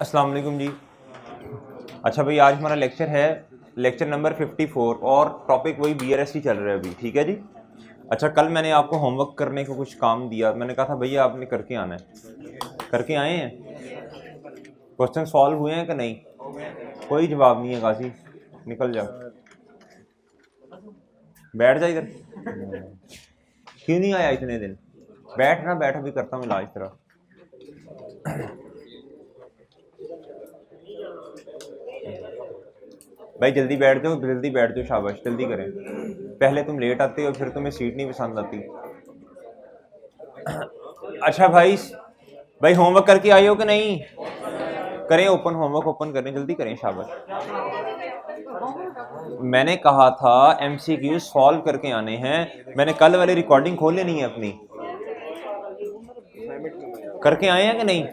अस्सलाम वालेकुम जी। अच्छा भाई, आज हमारा लेक्चर है लेक्चर नंबर 54 और टॉपिक वही BRST चल रहा है अभी। ठीक है जी। अच्छा, कल मैंने आपको होमवर्क करने को कुछ काम दिया, मैंने कहा था भैया आपने करके आना है। करके आए हैं? क्वेश्चन सॉल्व हुए हैं कि नहीं? कोई जवाब नहीं है गाजी, निकल जा, बैठ जा इधर। क्यों नहीं आया इतने दिन? बैठ ना, बैठ, अभी करता हूँ इलाज तेरा। भाई जल्दी बैठ जाओ, जल्दी बैठ जाओ, शाबाश, जल्दी करें। पहले तुम लेट आते हो, फिर तुम्हें सीट नहीं पसंद आती। अच्छा भाई, भाई होमवर्क करके आए हो कि नहीं? करें ओपन, होमवर्क ओपन करें, जल्दी करें, शाबाश। मैंने कहा था MCQ सॉल्व करके आने हैं। मैंने कल वाली रिकॉर्डिंग खोल लेनी है अपनी। करके आए हैं कि नहीं?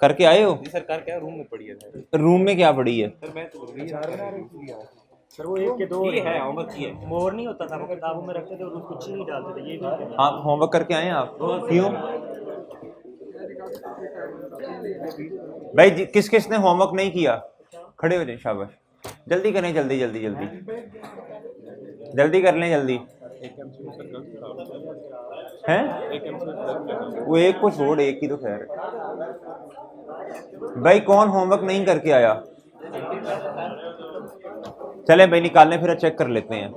करके आए हो? सर कर क्या रूम में पड़ी है सर? रूम में क्या पड़ी है? सर मैं तो सर वो एक के दो ये है होमवर्क की है। मोर नहीं होता था, वो किताबों में रखते थे और उसको कुछ नहीं डालते थे। ये भी है। आप होमवर्क करके आए हैं आप? क्यों भाई किस किस ने होमवर्क नहीं किया? खड़े हो जाए, शाबाश। जल्दी करें, जल्दी जल्दी जल्दी जल्दी कर लें, जल्दी। हैं? वो एक को छोड़, एक ही तो खैर है। भाई कौन होमवर्क नहीं करके आया? चले भाई निकालने, फिर चेक कर लेते हैं।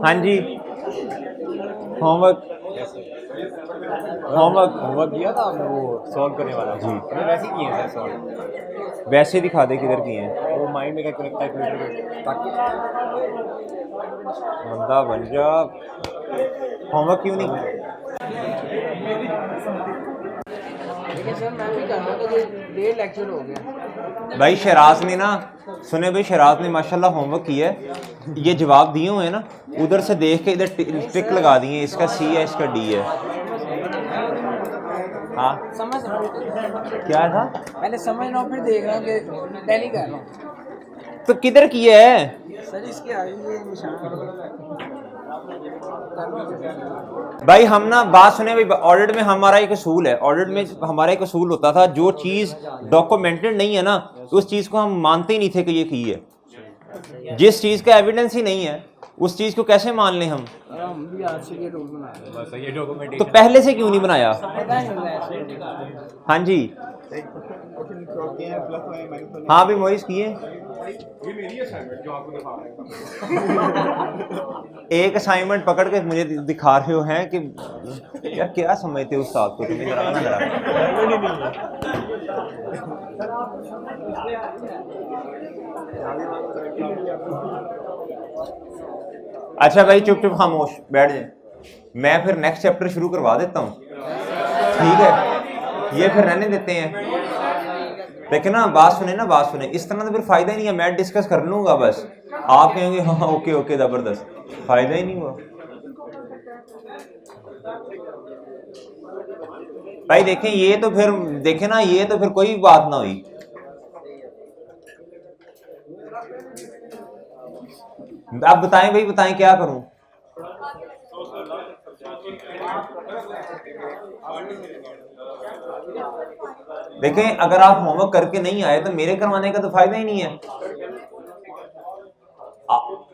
हाँ जी, होमवर्क होमवर्क दिया था आपने वो सॉल्व करने वाला जी। मैंने वैसे ही किए हैं सर सॉल्व। वैसे दिखा दे किधर किए हैं। वो माइंड में कैलकुलेटर ताकि बंदा बन जा। होमवर्क क्यों नहीं? लेकिन सर मैं भी कर रहा हूँ, तो 1.5 लेक्चर हो गया। भाई शराज ने ना, सुने भाई, शराज ने माशाल्लाह होमवर्क किया है। ये जवाब दिए हुए हैं ना, उधर से देख के इधर टिक लगा दिए, इसका C है, इसका D है। हाँ समझ रहा हूँ, क्या था? पहले समझ रहा हूँ फिर देख रहा हूँ कि टैली कर रहा हूँ। तो किधर किया है? सर इसके आगे ये निशान भाई हम ना, बात सुने भाई, ऑडिट में हमारा एक असूल है, ऑडिट में हमारा एक असूल होता था, जो चीज डॉक्यूमेंटेड नहीं है ना, उस चीज को हम मानते ही नहीं थे कि ये की है। जिस चीज का एविडेंस ही नहीं है उस चीज को कैसे मान लें हम? हम भी आज से ये रूल बना रहे हैं। बस ये डॉक्यूमेंट तो पहले से क्यों नहीं बनाया? पता नहीं होगा ऐसे। हाँ जी, हाँ भी मोइस किए। ये मेरी असाइनमेंट जो आपको दिखा रहा है। एक असाइनमेंट पकड़ के मुझे दिखा रहे हो हैं कि यार क्या समझते हो उस्ताद को, तुम्हें जरा ना जरा। अच्छा भाई चुप चुप खामोश बैठ जाए। मैं फिर नेक्स्ट चैप्टर शुरू करवा देता हूँ, ठीक है? ये फिर रहने देते हैं। लेकिन ना बात सुने ना, बात सुने, इस तरह तो फिर फायदा ही नहीं है। मैं डिस्कस कर लूंगा बस, आप कहेंगे हाँ ओके ओके जबरदस्त, फायदा ही नहीं हुआ। भाई देखें, ये तो फिर देखें ना, ये तो फिर कोई बात ना हुई। आप बताएं भाई, बताएं क्या करूं? देखें, अगर आप होमवर्क करके नहीं आए तो मेरे करवाने का तो फायदा ही नहीं है।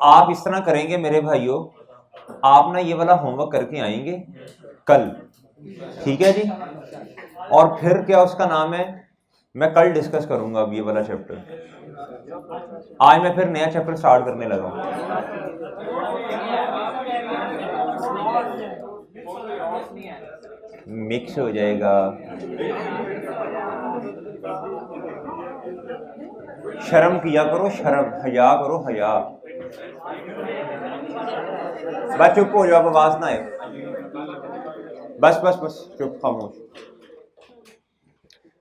आप इस तरह करेंगे मेरे भाइयों, आप ना ये वाला होमवर्क करके आएंगे कल, ठीक है जी? और फिर क्या उसका नाम है, मैं कल डिस्कस करूंगा अब ये वाला चैप्टर। आज मैं फिर नया चैप्टर स्टार्ट करने लगा हूं। मिक्स हो जाएगा। शर्म किया करो, शर्म, हया करो, हया। बस चुप हो जाओ, आवाज ना आए। बस बस बस चुप, खामोश।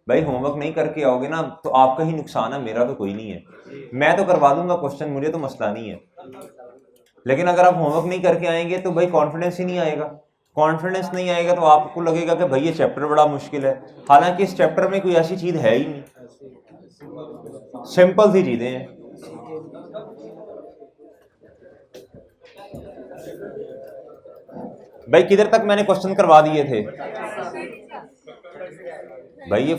भाई होमवर्क नहीं करके आओगे ना तो आपका ही नुकसान है, मेरा तो कोई नहीं है। मैं तो करवा दूंगा क्वेश्चन, मुझे तो मसला नहीं है। लेकिन अगर आप होमवर्क नहीं करके आएंगे तो भाई कॉन्फिडेंस ही नहीं आएगा। कॉन्फिडेंस नहीं आएगा तो आपको लगेगा कि भाई ये चैप्टर बड़ा मुश्किल है, हालांकि इस चैप्टर में कोई ऐसी चीज है ही नहीं, सिंपल सी चीजें हैं। भाई किधर तक मैंने क्वेश्चन करवा दिए थे भाई? ये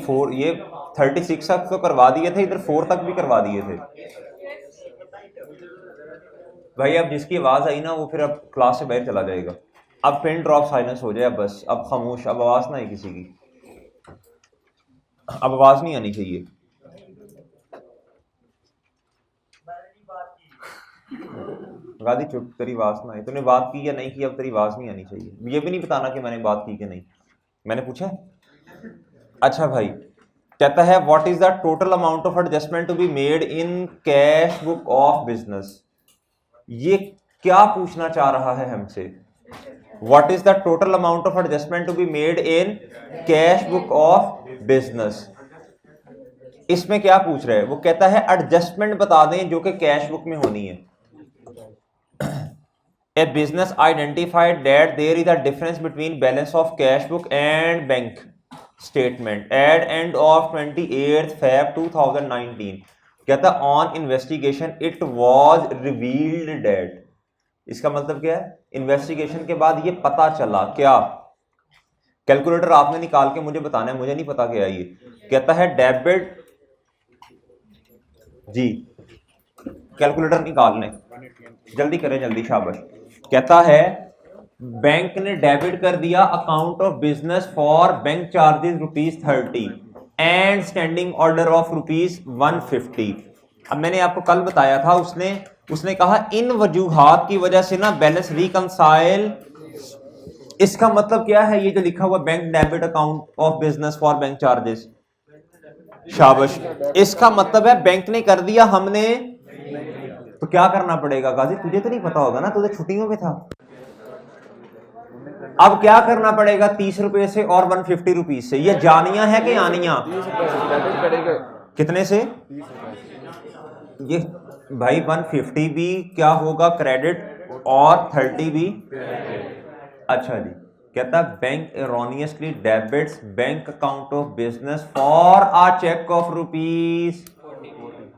36 तक तो करवा दिए थे, इधर 4 तक भी करवा दिए थे भाई। अब जिसकी आवाज आई ना वो फिर अब क्लास से बाहर चला जाएगा। अब पिन ड्रॉप साइलेंस हो जाए बस, अब खामोश, अब आवाज ना है किसी की, अब आवाज नहीं आनी चाहिए। गादी चुप, तेरी आवाज ना है, तूने बात की या नहीं की, अब तेरी आवाज नहीं आनी चाहिए। ये भी नहीं बताना कि मैंने बात की कि नहीं, मैंने पूछा। अच्छा भाई, कहता है what is the total amount of adjustment to be made in cash book of business. ये क्या पूछना चाह रहा है हमसे? What is the total amount of adjustment to be made in cash book of business. इसमें क्या पूछ रहे हैं? वो कहता है एडजस्टमेंट बता दें जो कि कैश बुक में होनी है। A business identified that there is a difference between balance of cash book and bank statement at end of 28th Feb 2019. कहता on investigation it was revealed that, इसका मतलब क्या है? इन्वेस्टिगेशन के बाद ये पता चला क्या? कैलकुलेटर आपने निकाल के मुझे बताना है, मुझे नहीं पता क्या ये। कहता है डेबिट जी, कैलकुलेटर निकालने जल्दी करें, जल्दी, शाबाश। कहता है बैंक ने डेबिट कर दिया account of business for bank charges ₹30 and standing order of ₹150। अब मैंने आपको कल बताया था, उसने कहा इन वजूहात की वजह से ना बैलेंस रिकंसाइल। इसका मतलब क्या है? ये जो लिखा हुआ bank debit account of business for bank charges, शाबाश। इसका मतलब है बैंक ने कर दिया, हमने तो क्या करना पड़ेगा? गाजी तुझे तो नहीं पता होगा ना, तुझे छुट्टियों पे था। अब क्या करना पड़ेगा? 30 रुपए से और 150 रुपीज से। ये जानिया है कि आनिया? कितने से? ये भाई 150 भी क्या होगा क्रेडिट और 30 भी। अच्छा जी, कहता bank erroneously debits bank account of business for a cheque of ₹।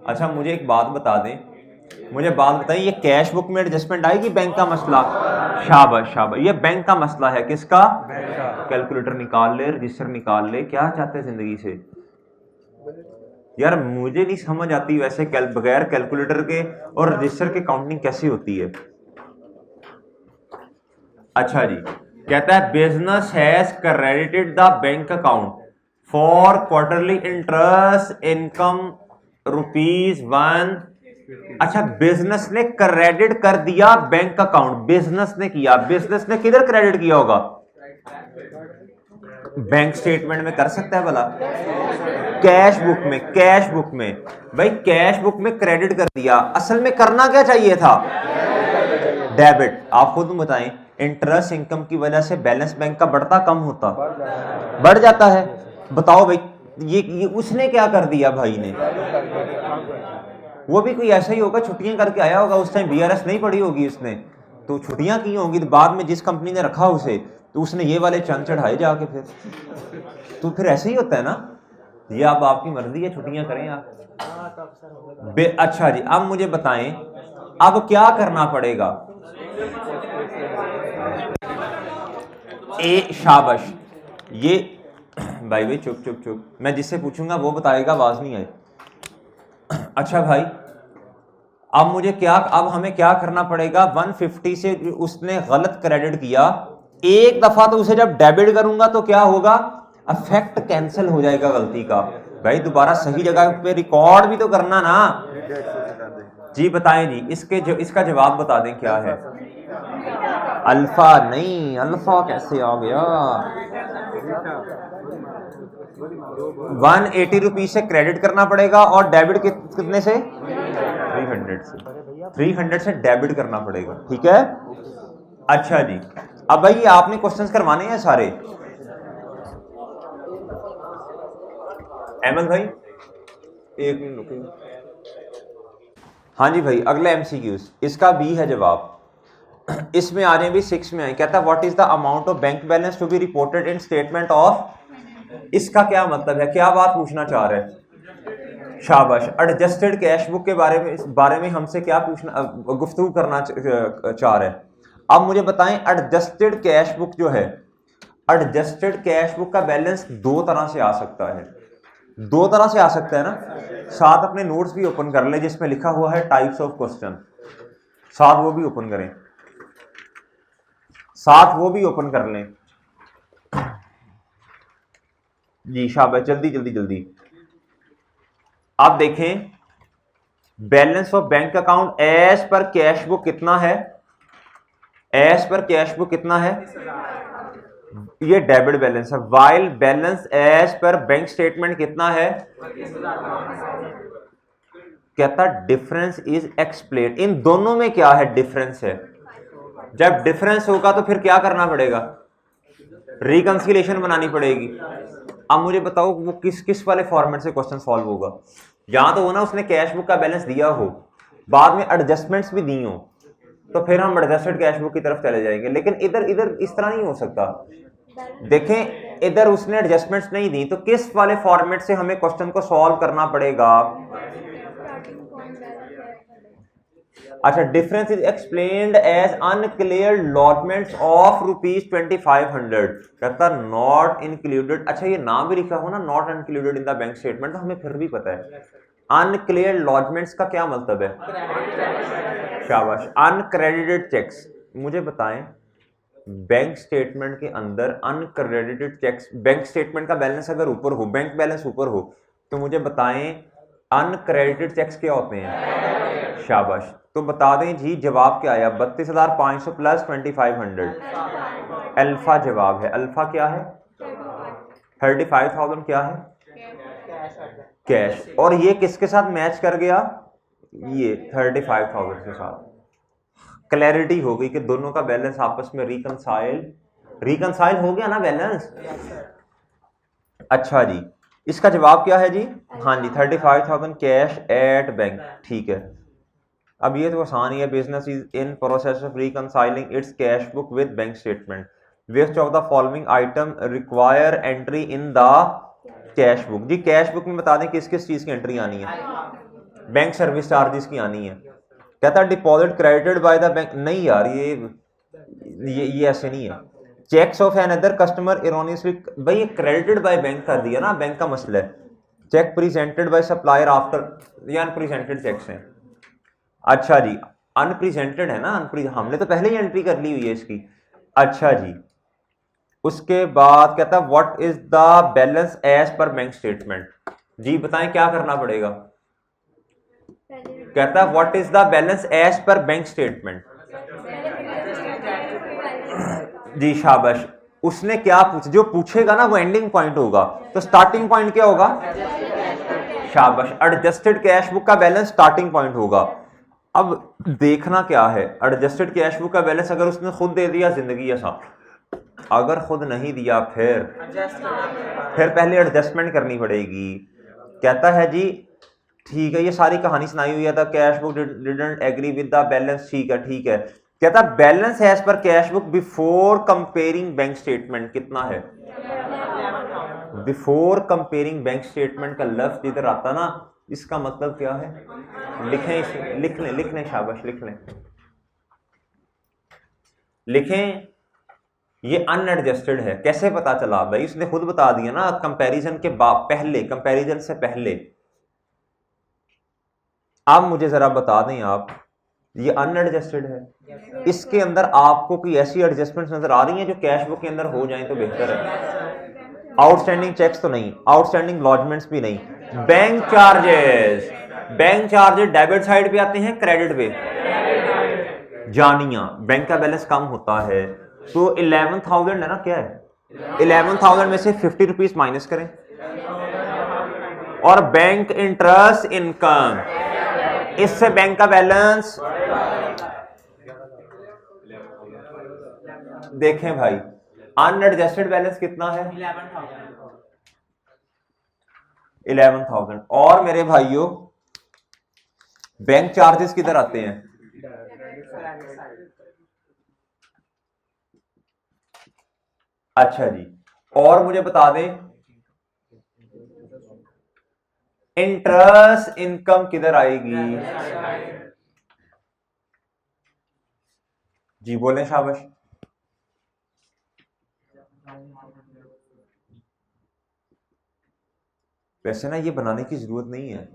अच्छा मुझे एक बात बता दें, मुझे बात बताइए, ये कैश बुक में एडजस्टमेंट आएगी? बैंक का मसला, शाबाश शाबाश, ये बैंक का मसला है। किसका? कैलकुलेटर निकाल ले, रजिस्टर निकाल ले। क्या चाहते हैं जिंदगी से यार? मुझे नहीं समझ आती वैसे बगैर कैलकुलेटर के और रजिस्टर के काउंटिंग कैसी होती है। अच्छा जी, कहता है business has credited the bank account for quarterly interest income ₹1। अच्छा, बिजनेस ने क्रेडिट कर दिया बैंक अकाउंट, बिजनेस ने किया। बिजनेस ने किधर क्रेडिट किया होगा? बैंक स्टेटमेंट में कर सकता है भला? कैश बुक में, कैश बुक में भाई, कैश बुक में क्रेडिट कर दिया। असल में करना क्या चाहिए था? डेबिट। आप खुद बताएं, इंटरेस्ट इनकम की वजह से बैलेंस बैंक का बढ़ता कम होता? बढ़ जाता है। बताओ भाई, ये उसने क्या कर दिया भाई ने? वो भी कोई ऐसा ही होगा, छुट्टियां करके आया होगा, उस टाइम बीआरएस नहीं पड़ी होगी उसने, तो छुट्टियां की होंगी। तो बाद में जिस कंपनी ने रखा उसे, तो उसने ये वाले चंद चढ़ाए जाके फिर। तो फिर ऐसे ही होता है ना। ये अब आपकी मर्जी है, छुट्टियां करें आप। अच्छा जी, अब मुझे बताएं अब क्या करना पड़ेगा? शाबाश, ये भाई चुप चुप चुप, मैं जिससे पूछूंगा वो बताएगा, आवाज नहीं आई। अच्छा भाई, अब हमें क्या करना पड़ेगा? 150 से उसने गलत क्रेडिट किया एक दफा, तो उसे जब डेबिट करूंगा तो क्या होगा? अफेक्ट कैंसिल हो जाएगा गलती का। भाई दोबारा सही जगह पे रिकॉर्ड भी तो करना ना जी। बताएं जी, इसका जवाब बता दें क्या है? अल्फा नहीं, अल्फा कैसे आ गया? 180 रुपीज से क्रेडिट करना पड़ेगा और डेबिट कितने से? 300 से। 300 से डेबिट करना पड़ेगा, ठीक है। अच्छा जी, अब भाई आपने क्वेश्चंस करवाने हैं सारे। अहमद भाई एक मिनट रुकिए। हाँ जी भाई, अगला एमसीक्यूज, इसका बी है जवाब। इसमें आ रहे हैं भी 6 में आए। कहता है what is the amount of bank balance to be reported in statement of. इसका क्या मतलब है? क्या बात पूछना चाह रहे हैं? शाबाश। एडजस्टेड कैश बुक के बारे में हमसे क्या पूछना, गुफ्तगू करना चाह रहे हैं। अब मुझे बताएं एडजस्टेड कैश बुक जो है, एडजस्टेड कैश बुक का बैलेंस दो तरह से आ सकता है, दो तरह से आ सकता है ना। साथ अपने नोट्स भी ओपन कर ले जिसमें लिखा हुआ है टाइप्स ऑफ क्वेश्चन, साथ वो भी ओपन करें, साथ वो भी ओपन कर लें जी, शाबाश, जल्दी जल्दी जल्दी। आप देखें balance of bank account as per cash book कितना है, एज पर कैश बुक कितना है, ये डेबिट बैलेंस है। While balance as per bank statement कितना है, कहता डिफरेंस इज एक्सप्लेन। इन दोनों में क्या है, डिफरेंस है। जब डिफरेंस होगा तो फिर क्या करना पड़ेगा, रिकंसिलेशन बनानी पड़ेगी। अब मुझे बताओ वो किस किस वाले फॉर्मेट से क्वेश्चन सॉल्व होगा। यहां तो हो ना उसने कैश बुक का बैलेंस दिया हो, बाद में एडजस्टमेंट्स भी दी हो, तो फिर हम एडजस्टेड कैश बुक की तरफ चले जाएंगे। लेकिन इधर इधर इस तरह नहीं हो सकता। देखें इधर उसने एडजस्टमेंट्स नहीं दी, तो किस वाले फॉर्मेट से हमें क्वेश्चन को सॉल्व करना पड़ेगा। अच्छा, difference is explained as uncleared lodgements of ₹2500, कहता नॉट इंक्लूडेड। अच्छा, ये नाम भी लिखा हो ना not included in the bank statement, तो हमें फिर भी पता है अनक्लियर्ड लॉटमेंट्स का क्या मतलब है। शाबाश, अनक्रेडिटेड चेक्स। मुझे बताएं बैंक स्टेटमेंट के अंदर अनक्रेडिटेड चेक्स, बैंक स्टेटमेंट का बैलेंस अगर ऊपर हो, बैंक बैलेंस ऊपर हो, तो मुझे बताएं अनक्रेडिटेड चेक्स क्या होते हैं। शाबाश, तो बता दें जी जवाब क्या आया, 32,500 प्लस 2500, अल्फा जवाब है। अल्फा क्या है, 35,000 क्या है, कैश। और ये किसके साथ मैच कर गया, ये 35,000 के साथ। क्लैरिटी हो गई कि दोनों का बैलेंस आपस में रिकंसाइल हो गया ना बैलेंस। अच्छा जी, इसका जवाब क्या है जी, हाँ जी 35,000 कैश एट बैंक, ठीक है। अब ये तो आसान ही है, business is in process of reconciling its cash book with bank statement, which of the following item require entry in the cash book. जी कैश बुक में बता दें किस किस चीज की एंट्री आनी है, बैंक सर्विस चार्जेस की आनी है। कहता deposit credited by the bank, नहीं यार ये ऐसे नहीं है। Cheques of another customer erroneously, भाई ये क्रेडिटेड बाय बैंक कर दिया ना, बैंक का मसला है। Cheque presented by supplier after, ये अनप्रेजेंटेड चेक्स हैं। अच्छा जी, अनप्रेजेंटेड है ना, हमने तो पहले ही एंट्री कर ली हुई है इसकी। अच्छा जी, उसके बाद कहता है what is the balance as per bank statement. जी बताएं क्या करना पड़ेगा। कहता है what is the balance as per bank statement. जी शाबाश, उसने क्या पूछा, जो पूछेगा ना वो एंडिंग पॉइंट होगा, तो स्टार्टिंग पॉइंट क्या होगा। शाबाश, एडजस्टेड कैश बुक का बैलेंस स्टार्टिंग पॉइंट होगा। अब देखना क्या है, एडजस्टेड कैश बुक का बैलेंस अगर उसने खुद दे दिया जिंदगी आसान, अगर खुद नहीं दिया फिर पहले एडजस्टमेंट करनी पड़ेगी। कहता है जी ठीक है, ये सारी कहानी सुनाई हुई है, था cash book didn't agree with the balance, ठीक है। कहता balance as per cash book before comparing bank statement कितना है। बिफोर कंपेयरिंग बैंक स्टेटमेंट का लफ्ज इधर आता ना, इसका मतलब क्या है, लिखें इसे, लिख लें शाबाश, लिखें ये अनएडजस्टेड है। कैसे पता चला भाई, उसने खुद बता दिया ना, कंपैरिजन के पहले, कंपैरिजन से पहले। अब मुझे जरा बता दें आप, ये अनएडजस्टेड है, इसके अंदर आपको कोई ऐसी एडजस्टमेंट्स नजर आ रही हैं जो कैश बुक के अंदर हो जाएं तो बेहतर है। आउटस्टैंडिंग चेक्स तो नहीं, आउटस्टैंडिंग लॉजमेंट्स भी नहीं। बैंक चार्जेस डेबिट साइड पे आते हैं, क्रेडिट पे जानिया, बैंक का बैलेंस कम होता है तो 11,000 है ना, क्या है 11,000 में से 50 रुपीज माइनस करें, और बैंक इंटरेस्ट इनकम, इससे बैंक का बैलेंस देखें भाई, अनएडजस्टेड बैलेंस कितना है 11,000। और मेरे भाइयों बैंक चार्जेस किधर आते हैं, अच्छा जी, और मुझे बता दें इंटरेस्ट इनकम किधर आएगी। जी बोलें शाबाश। वैसे ना ये बनाने की जरूरत नहीं है,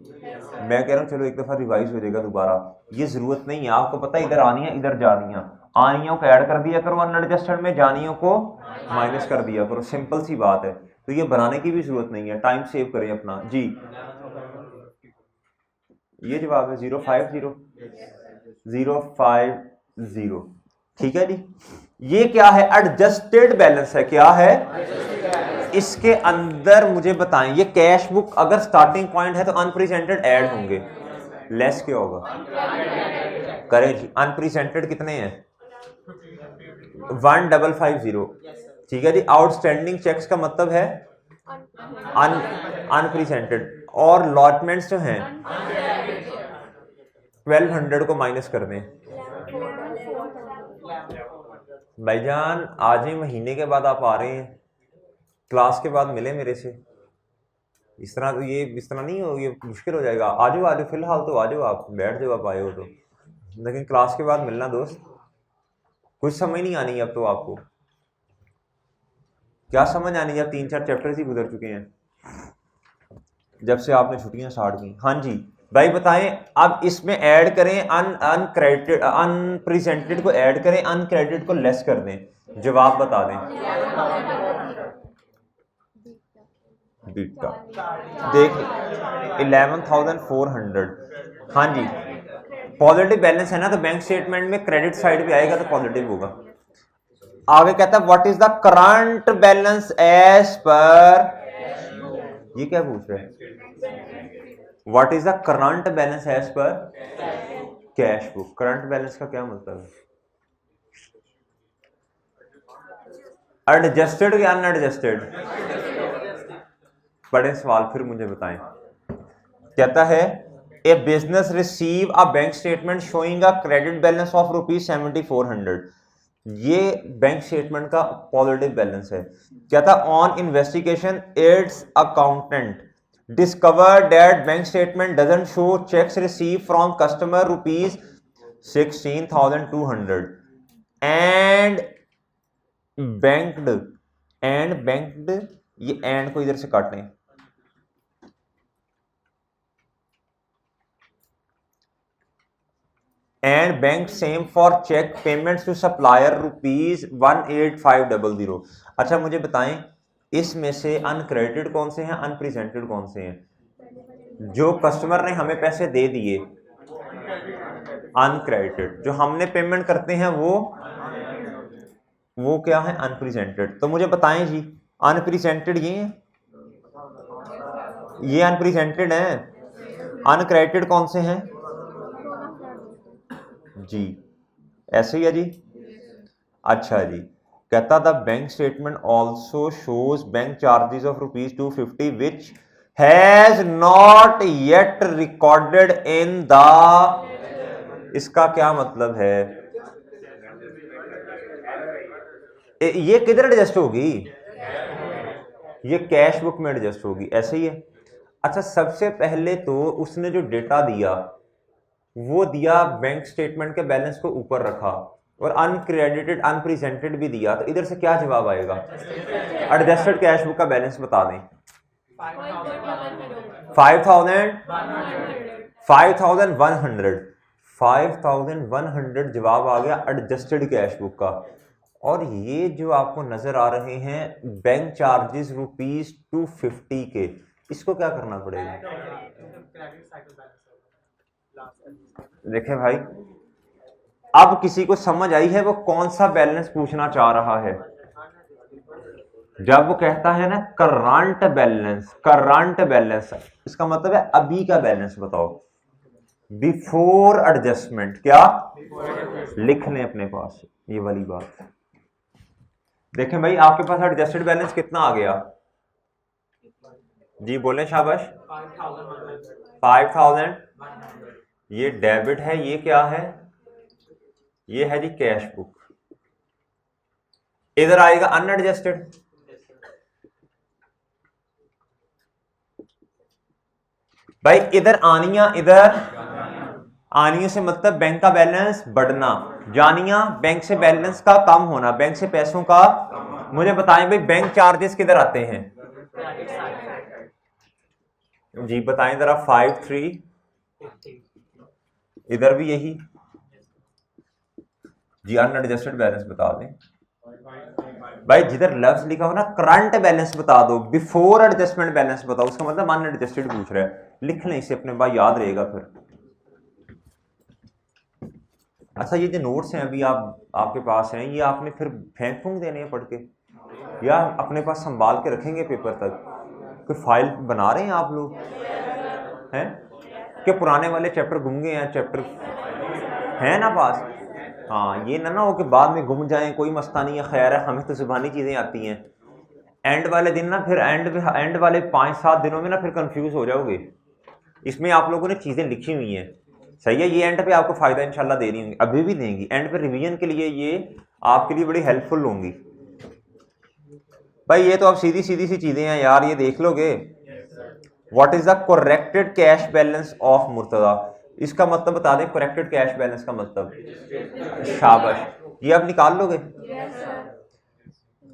मैं कह रहा हूँ चलो एक दफा रिवाइज हो जाएगा दोबारा, ये जरूरत नहीं है। आपको पता है इधर आनियां इधर जानियां, आनियों को ऐड कर दिया करो अनएडजस्टेड में, जानियों को माइनस कर दिया करो, सिंपल सी बात है। तो ये बनाने की भी जरूरत नहीं है, टाइम सेव करें अपना। जी ये जवाब है 050 050, ठीक है जी। ये क्या है? एडजस्टेड बैलेंस है। क्या है? इसके अंदर मुझे बताएं, ये कैश बुक अगर स्टार्टिंग पॉइंट है तो अनप्रेजेंटेड ऐड होंगे, लेस क्या होगा? करें जी, अनप्रेजेंटेड कितने हैं? 1550, ठीक है जी। आउटस्टैंडिंग चेक्स का मतलब है अनप्रेजेंटेड, और लॉटमेंट्स जो हैं 1200 को माइनस कर दें। भाईजान आज ही महीने के बाद आप आ रहे हैं, क्लास के बाद मिले मेरे से, इस तरह तो ये इस तरह नहीं हो, ये मुश्किल हो जाएगा। आ जाओ फिलहाल तो आ जाओ, आप बैठ जाओ, आप आए हो तो, लेकिन क्लास के बाद मिलना दोस्त। कुछ समझ नहीं आनी अब तो आपको, क्या समझ आनी जब 3-4 चैप्टर्स ही गुजर चुके हैं जब से आपने छुट्टियां स्टार्ट की। हाँ जी भाई बताएं, अब इसमें ऐड करें अनक्रेडिटेड, अनप्रेजेंटेड को ऐड करें, अनक्रेडिटेड को लेस कर दें, जवाब बता दें। बीटा देख 11,400, हाँ जी। पॉजिटिव बैलेंस है ना, तो बैंक स्टेटमेंट में क्रेडिट साइड भी आएगा तो पॉजिटिव होगा। आगे कहता है what is the current balance as per, ये क्या पूछ रहे हैं? What is the current balance as per cash book. Current balance का क्या मतलब है? एडजस्टेड या अनएडजस्टेड? बड़े सवाल फिर मुझे बताएं। कहता है a business receive a bank statement showing a credit balance of ₹7400, ये बैंक स्टेटमेंट का पॉजिटिव बैलेंस है। कहता on investigation it's accountant discovered that bank statement doesn't show checks received from customer ₹16,200 and banked, ये and को इधर से काटें, and bank same for check payments to supplier ₹18500। अच्छा मुझे बताएं इसमें से अनक्रेडिटेड कौन से हैं, अनप्रेजेंटेड कौन से हैं? जो कस्टमर ने हमें पैसे दे दिए अनक्रेडिटेड, जो हमने पेमेंट करते हैं वो क्या है? अनप्रेजेंटेड। तो मुझे बताएं जी, अनप्रेजेंटेड ये अनप्रेजेंटेड है, अनक्रेडिटेड कौन से हैं जी? ऐसे ही है जी। अच्छा जी, कहता था bank statement also shows bank charges of ₹250 which has not yet recorded in the, इसका क्या मतलब है? ये किधर एडजस्ट होगी? ये कैश बुक में एडजस्ट होगी, ऐसे ही है। अच्छा सबसे पहले तो उसने जो डेटा दिया वो दिया बैंक स्टेटमेंट के बैलेंस को ऊपर रखा, और अनक्रेडिटेड अनप्रेजेंटेड भी दिया, तो इधर से क्या जवाब आएगा? एडजस्टेड कैश बुक का बैलेंस बता दें। 5,100 जवाब आ गया एडजस्टेड कैश बुक का। और ये जो आपको नजर आ रहे हैं बैंक चार्जेस ₹250 के, इसको क्या करना पड़ेगा? देखें भाई, अब किसी को समझ आई है वो कौन सा बैलेंस पूछना चाह रहा है? जब वो कहता है ना करंट बैलेंस, करंट बैलेंस इसका मतलब है अभी का बैलेंस बताओ, बिफोर एडजस्टमेंट। क्या लिख लें अपने पास ये वाली बात। देखें भाई आपके पास एडजस्टेड बैलेंस कितना आ गया जी? बोले शाबाश। 5,000, ये डेबिट है, ये क्या है? ये है जी कैश बुक। इधर आएगा अनएडजस्टेड, भाई इधर आनियां, इधर आनियों से मतलब बैंक का बैलेंस बढ़ना, जानिया बैंक से बैलेंस का कम होना, बैंक से पैसों का, मुझे बताएं भाई बैंक चार्जेस किधर आते हैं जी, बताएं जरा। 53 इधर भी यही जी, अनएडजस्टेड बैलेंस बता दें भाई, जिधर लफ्ज लिखा हो ना करंट बैलेंस बता दो, बिफोर एडजस्टमेंट बैलेंस बताओ, उसका मतलब अनएडजस्टेड पूछ रहा है, लिख लें इसे अपने भाई, याद रहेगा फिर। अच्छा ये जो नोट्स हैं अभी आपके पास हैं, ये आपने फिर फेंक फूंक देने हैं पढ़ के, या अपने पास संभाल के रखेंगे पेपर तक? कोई फाइल बना रहे हैं आप लोग हैं कि पुराने वाले चैप्टर गुम गए हैं, चैप्टर है ना पास? हाँ, ये ना हो कि बाद में गुम जाएं, कोई मसला नहीं है, खैर है, हमें तो जुबानी चीज़ें आती हैं, एंड वाले दिन ना फिर एंड वाले 5-7 दिनों में ना फिर कंफ्यूज हो जाओगे। इसमें आप लोगों ने चीज़ें लिखी हुई हैं, सही है, ये एंड पे आपको फ़ायदा इंशाल्लाह दे रही होंगी, अभी भी देंगी, एंड पे रिवीजन के लिए ये आपके लिए बड़ी हेल्पफुल होंगी भाई। ये तो आप सीधी सी चीज़ें हैं यार, ये देख लोगे। What is the corrected cash balance of Murtaza, इसका मतलब बता दें, करेक्टेड कैश बैलेंस का मतलब, शाबाश, ये आप निकाल लोगे?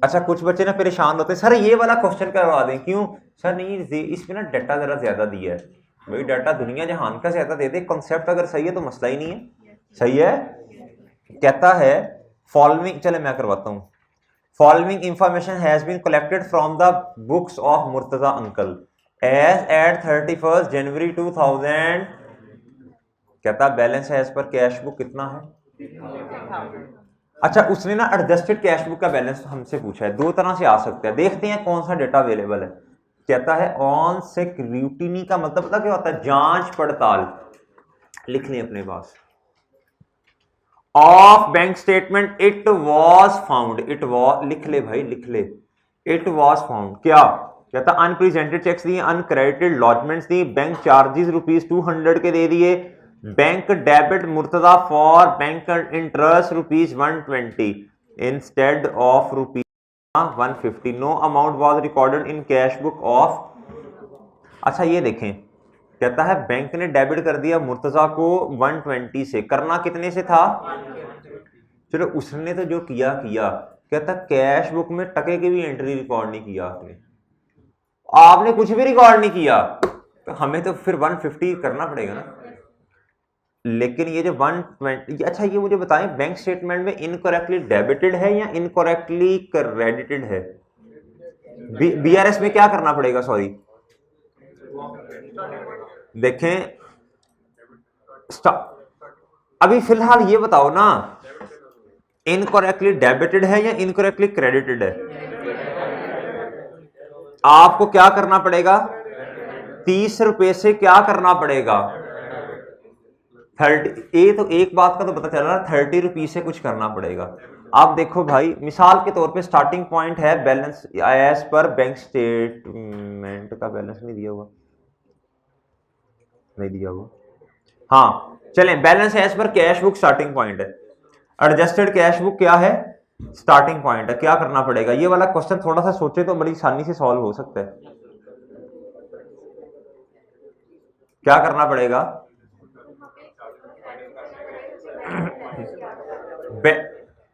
अच्छा कुछ बच्चे ना परेशान होते हैं, सर ये वाला क्वेश्चन करवा दें, क्यों सर? नहीं, इसमें ना डाटा ज़रा ज़्यादा दिया है भाई, डाटा दुनिया जहान का ज़्यादा दे दे, कॉन्सेप्ट अगर सही है तो मसला ही नहीं है, सही है। कहता है फॉलोइंग, चले मैं करवाता हूँ, following information has been collected from the books of Murtaza uncle as at 31 January 2000। कहता बैलेंस है एज पर कैश बुक कितना है? अच्छा उसने ना एडजस्टेड कैश बुक का बैलेंस हमसे पूछा है, दो तरह से आ सकता है, देखते हैं कौन सा डेटा अवेलेबल है। कहता है ऑन सिक्योरिटी का मतलब पता क्या होता है? जांच पड़ताल, लिख लें अपने पास, of bank statement it was found, it was, लिख ले भाई लिख ले, इट वॉज फाउंड क्या कहता? अनप्रेजेंटेड चेक्स दिए, अनक्रेडिटेड लॉजमेंट्स दी, बैंक चार्जेस ₹200 के दे दिए, bank debit Murtaza for bank interest ₹120 instead of ₹150, no amount was recorded in cash book of. अच्छा ये देखें, कहता है बैंक ने डेबिट कर दिया मुर्तजा को 120 से, करना कितने से था? चलो उसने तो जो किया कहता कैश बुक में टके की भी एंट्री रिकॉर्ड नहीं किया आपने कुछ भी रिकॉर्ड नहीं किया, तो हमें तो फिर 150 करना पड़ेगा ना। लेकिन ये जो 120, अच्छा ये मुझे बताएं बैंक स्टेटमेंट में इनकरेक्टली डेबिटेड है या इनकरेक्टली क्रेडिटेड है? बीआरएस में क्या करना पड़ेगा? सॉरी देखें, अभी फिलहाल ये बताओ ना, इनकरेक्टली डेबिटेड है या इनकरेक्टली क्रेडिटेड है? आपको क्या करना पड़ेगा? 30 रुपए से क्या करना पड़ेगा? 30, ये तो एक बात का तो पता चल रहा है, 30 रुपीज से कुछ करना पड़ेगा। आप देखो भाई, मिसाल के तौर पे स्टार्टिंग पॉइंट है balance as per bank statement का बैलेंस नहीं दिया हुआ, हाँ चलें, balance as per cash book starting point है, एडजस्टेड कैश बुक क्या है? स्टार्टिंग पॉइंट है। क्या करना पड़ेगा? ये वाला क्वेश्चन थोड़ा सा सोचे तो बड़ी आसानी से सॉल्व हो सकता है। क्या करना पड़ेगा?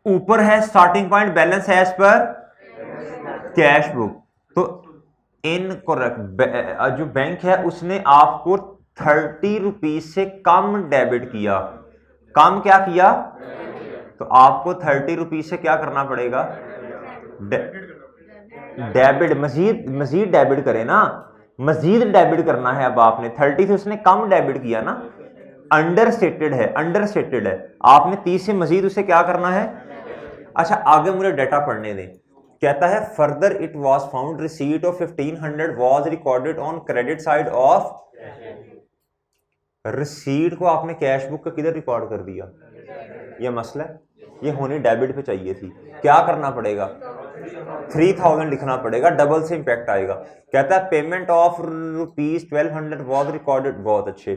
ऊपर है starting point balance as per cash book, तो इनकरेक्ट, जो बैंक है उसने आपको 30 रुपीज से कम डेबिट किया, कम क्या किया? तो आपको 30 रुपीज से क्या करना पड़ेगा? डेबिट, मजीद डेबिट करे ना, मजीद डेबिट करना है। अब आपने 30 से उसने कम डेबिट किया ना, अंडर स्टेटेड है, आपने 30 से मजीद उसे क्या करना है? अच्छा आगे मुझे डाटा पढ़ने दें। कहता है further it was found receipt of 1500 was recorded on credit side of. Receipt को आपने कैश बुक का किधर रिकॉर्ड कर दिया? ये मसला है, ये होनी डेबिट पे चाहिए थी। क्या करना पड़ेगा? 3000 लिखना पड़ेगा, डबल से इंपैक्ट आएगा। कहता है पेमेंट ऑफ ₹1200 वाज रिकॉर्डेड, बहुत अच्छे,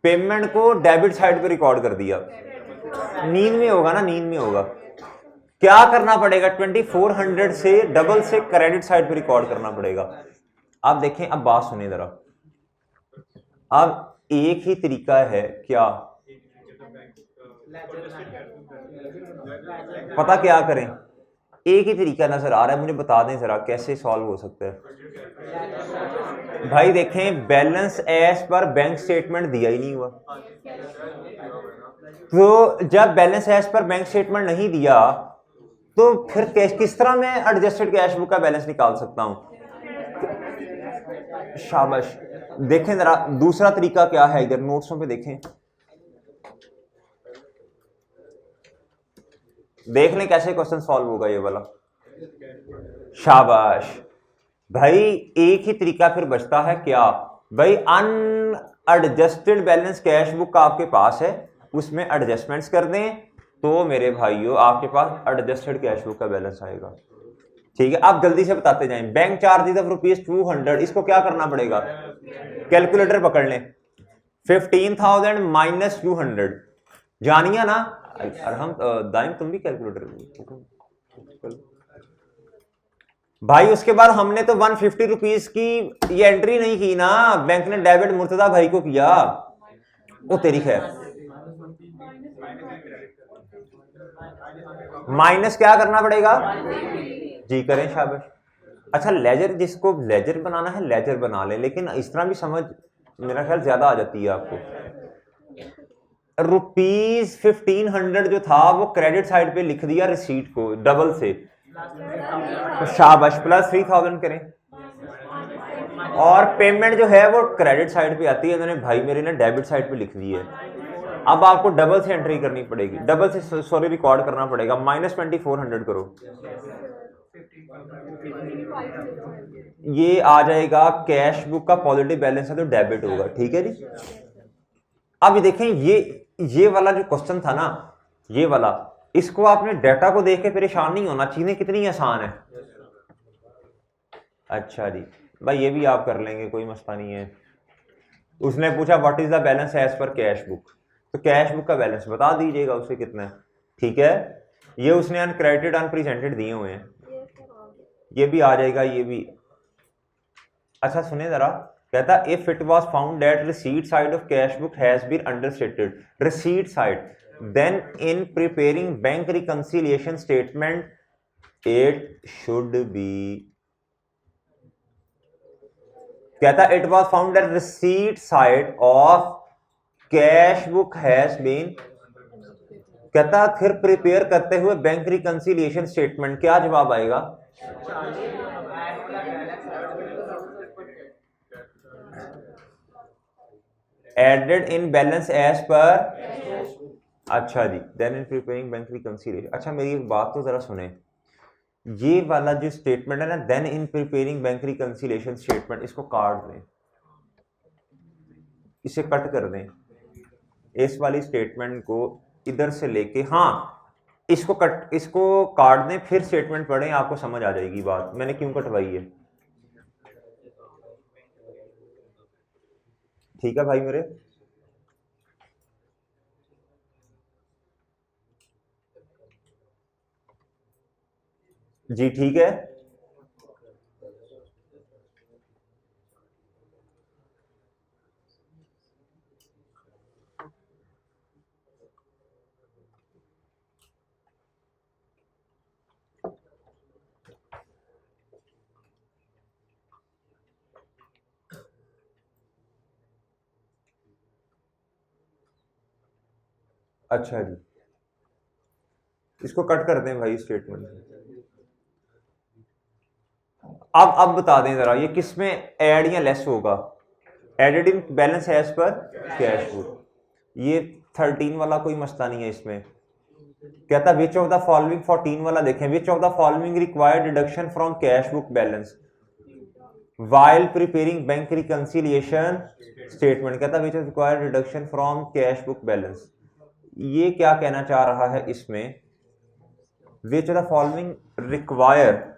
पेमेंट को डेबिट साइड पे रिकॉर्ड कर दिया, नींद में होगा ना, नींद में होगा। क्या करना पड़ेगा? 2400 से डबल से क्रेडिट साइड पे रिकॉर्ड करना पड़ेगा। आप देखें, अब बात सुनिए जरा, अब एक ही तरीका है क्या? पता क्या करें, एक ही तरीका नजर आ रहा है, मुझे बता दें जरा कैसे सॉल्व हो सकता है। भाई देखें, balance as per bank statement दिया ही नहीं हुआ, तो जब balance as per bank statement नहीं दिया तो फिर किस तरह मैं एडजस्टेड कैश बुक का बैलेंस निकाल सकता हूं? शाबाश। देखें जरा दूसरा तरीका क्या है, इधर नोट्सों पे देखें, देख लें कैसे क्वेश्चन सॉल्व होगा ये वाला। शाबाश भाई, एक ही तरीका फिर बचता है क्या भाई, अनएडजस्टेड बैलेंस कैश बुक का आपके पास है, उसमें एडजस्टमेंट्स कर दें तो मेरे भाइयों आपके पास एडजस्टेड कैश बुक का बैलेंस आएगा। ठीक है, आप जल्दी से बताते जाएं। बैंक चार्जेस ऑफ ₹200, इसको क्या करना पड़ेगा, कैलकुलेटर पकड़ लें। 15,000 माइनस 200 जानिए ना, और हम दाइम तुम भी कैलकुलेटर भाई। उसके बाद हमने तो 150 रुपीज की ये एंट्री नहीं की ना, बैंक ने डेबिट मुर्तजा भाई को किया, वो तेरी खैर। माइनस क्या करना पड़ेगा जी, करें शाबाश। अच्छा लेजर, जिसको लेजर बनाना है लेजर बना ले, लेकिन इस तरह भी समझ मेरा ख्याल ज्यादा आ जाती है आपको। ₹1500 जो था वो क्रेडिट साइड पे लिख दिया रिसीट को डबल से, तो शाबाश प्लस 3000 करें, और पेमेंट जो है वो क्रेडिट साइड पे आती है, इन्होंने भाई मेरे ने डेबिट साइड पे लिख दी है। अब आपको डबल से एंट्री करनी पड़ेगी, डबल से सॉरी रिकॉर्ड करना पड़ेगा, -2400 करो, ये आ जाएगा कैश बुक का पॉजिटिव बैलेंस है तो डेबिट होगा। ठीक है जी। अब देखें ये वाला जो क्वेश्चन था ना, ये वाला, इसको आपने डाटा को देख के परेशान नहीं होना, चीजें कितनी आसान है। अच्छा जी भाई, ये भी आप कर लेंगे, कोई मसला नहीं है। उसने पूछा what is the balance as per cash book, तो कैश बुक का बैलेंस बता दीजिएगा उसे कितना है। ठीक है, ये उसने अनक्रेडिटेड अनप्रेजेंटेड दिए हुए हैं, ये भी आ जाएगा, ये भी। अच्छा सुने जरा, कहता if it was found that receipt side of cash book has been understated, receipt side, then in preparing bank reconciliation statement it should be, कहता it was found that receipt side of cash book has been, कहता फिर prepare करते हुए bank reconciliation statement क्या जवाब आएगा, added in balance as per. अच्छा जी, then in preparing bank reconciliation. अच्छा मेरी एक बात तो जरा सुने, ये वाला जो स्टेटमेंट है ना, then in preparing bank reconciliation statement, इसको काट दें, इसे कट कर दें, इस वाली स्टेटमेंट को इधर से लेके, हाँ इसको काट दें, फिर स्टेटमेंट पढ़ें, आपको समझ आ जाएगी बात मैंने क्यों कटवाई है। ठीक है भाई मेरे, जी ठीक है। अच्छा जी, इसको कट कर दें भाई स्टेटमेंट। अब बता दें जरा, ये किस में ऐड या लेस होगा, added in balance as per cash book, ये 13 वाला कोई मसला नहीं है इसमें। कहता विच ऑफ द फॉलोइंग 14 वाला देखें, विच of the following required deduction from cash book balance while preparing bank reconciliation statement, कहता which is required deduction from cash book balance. ये क्या कहना चाह रहा है इसमें, विच of the following require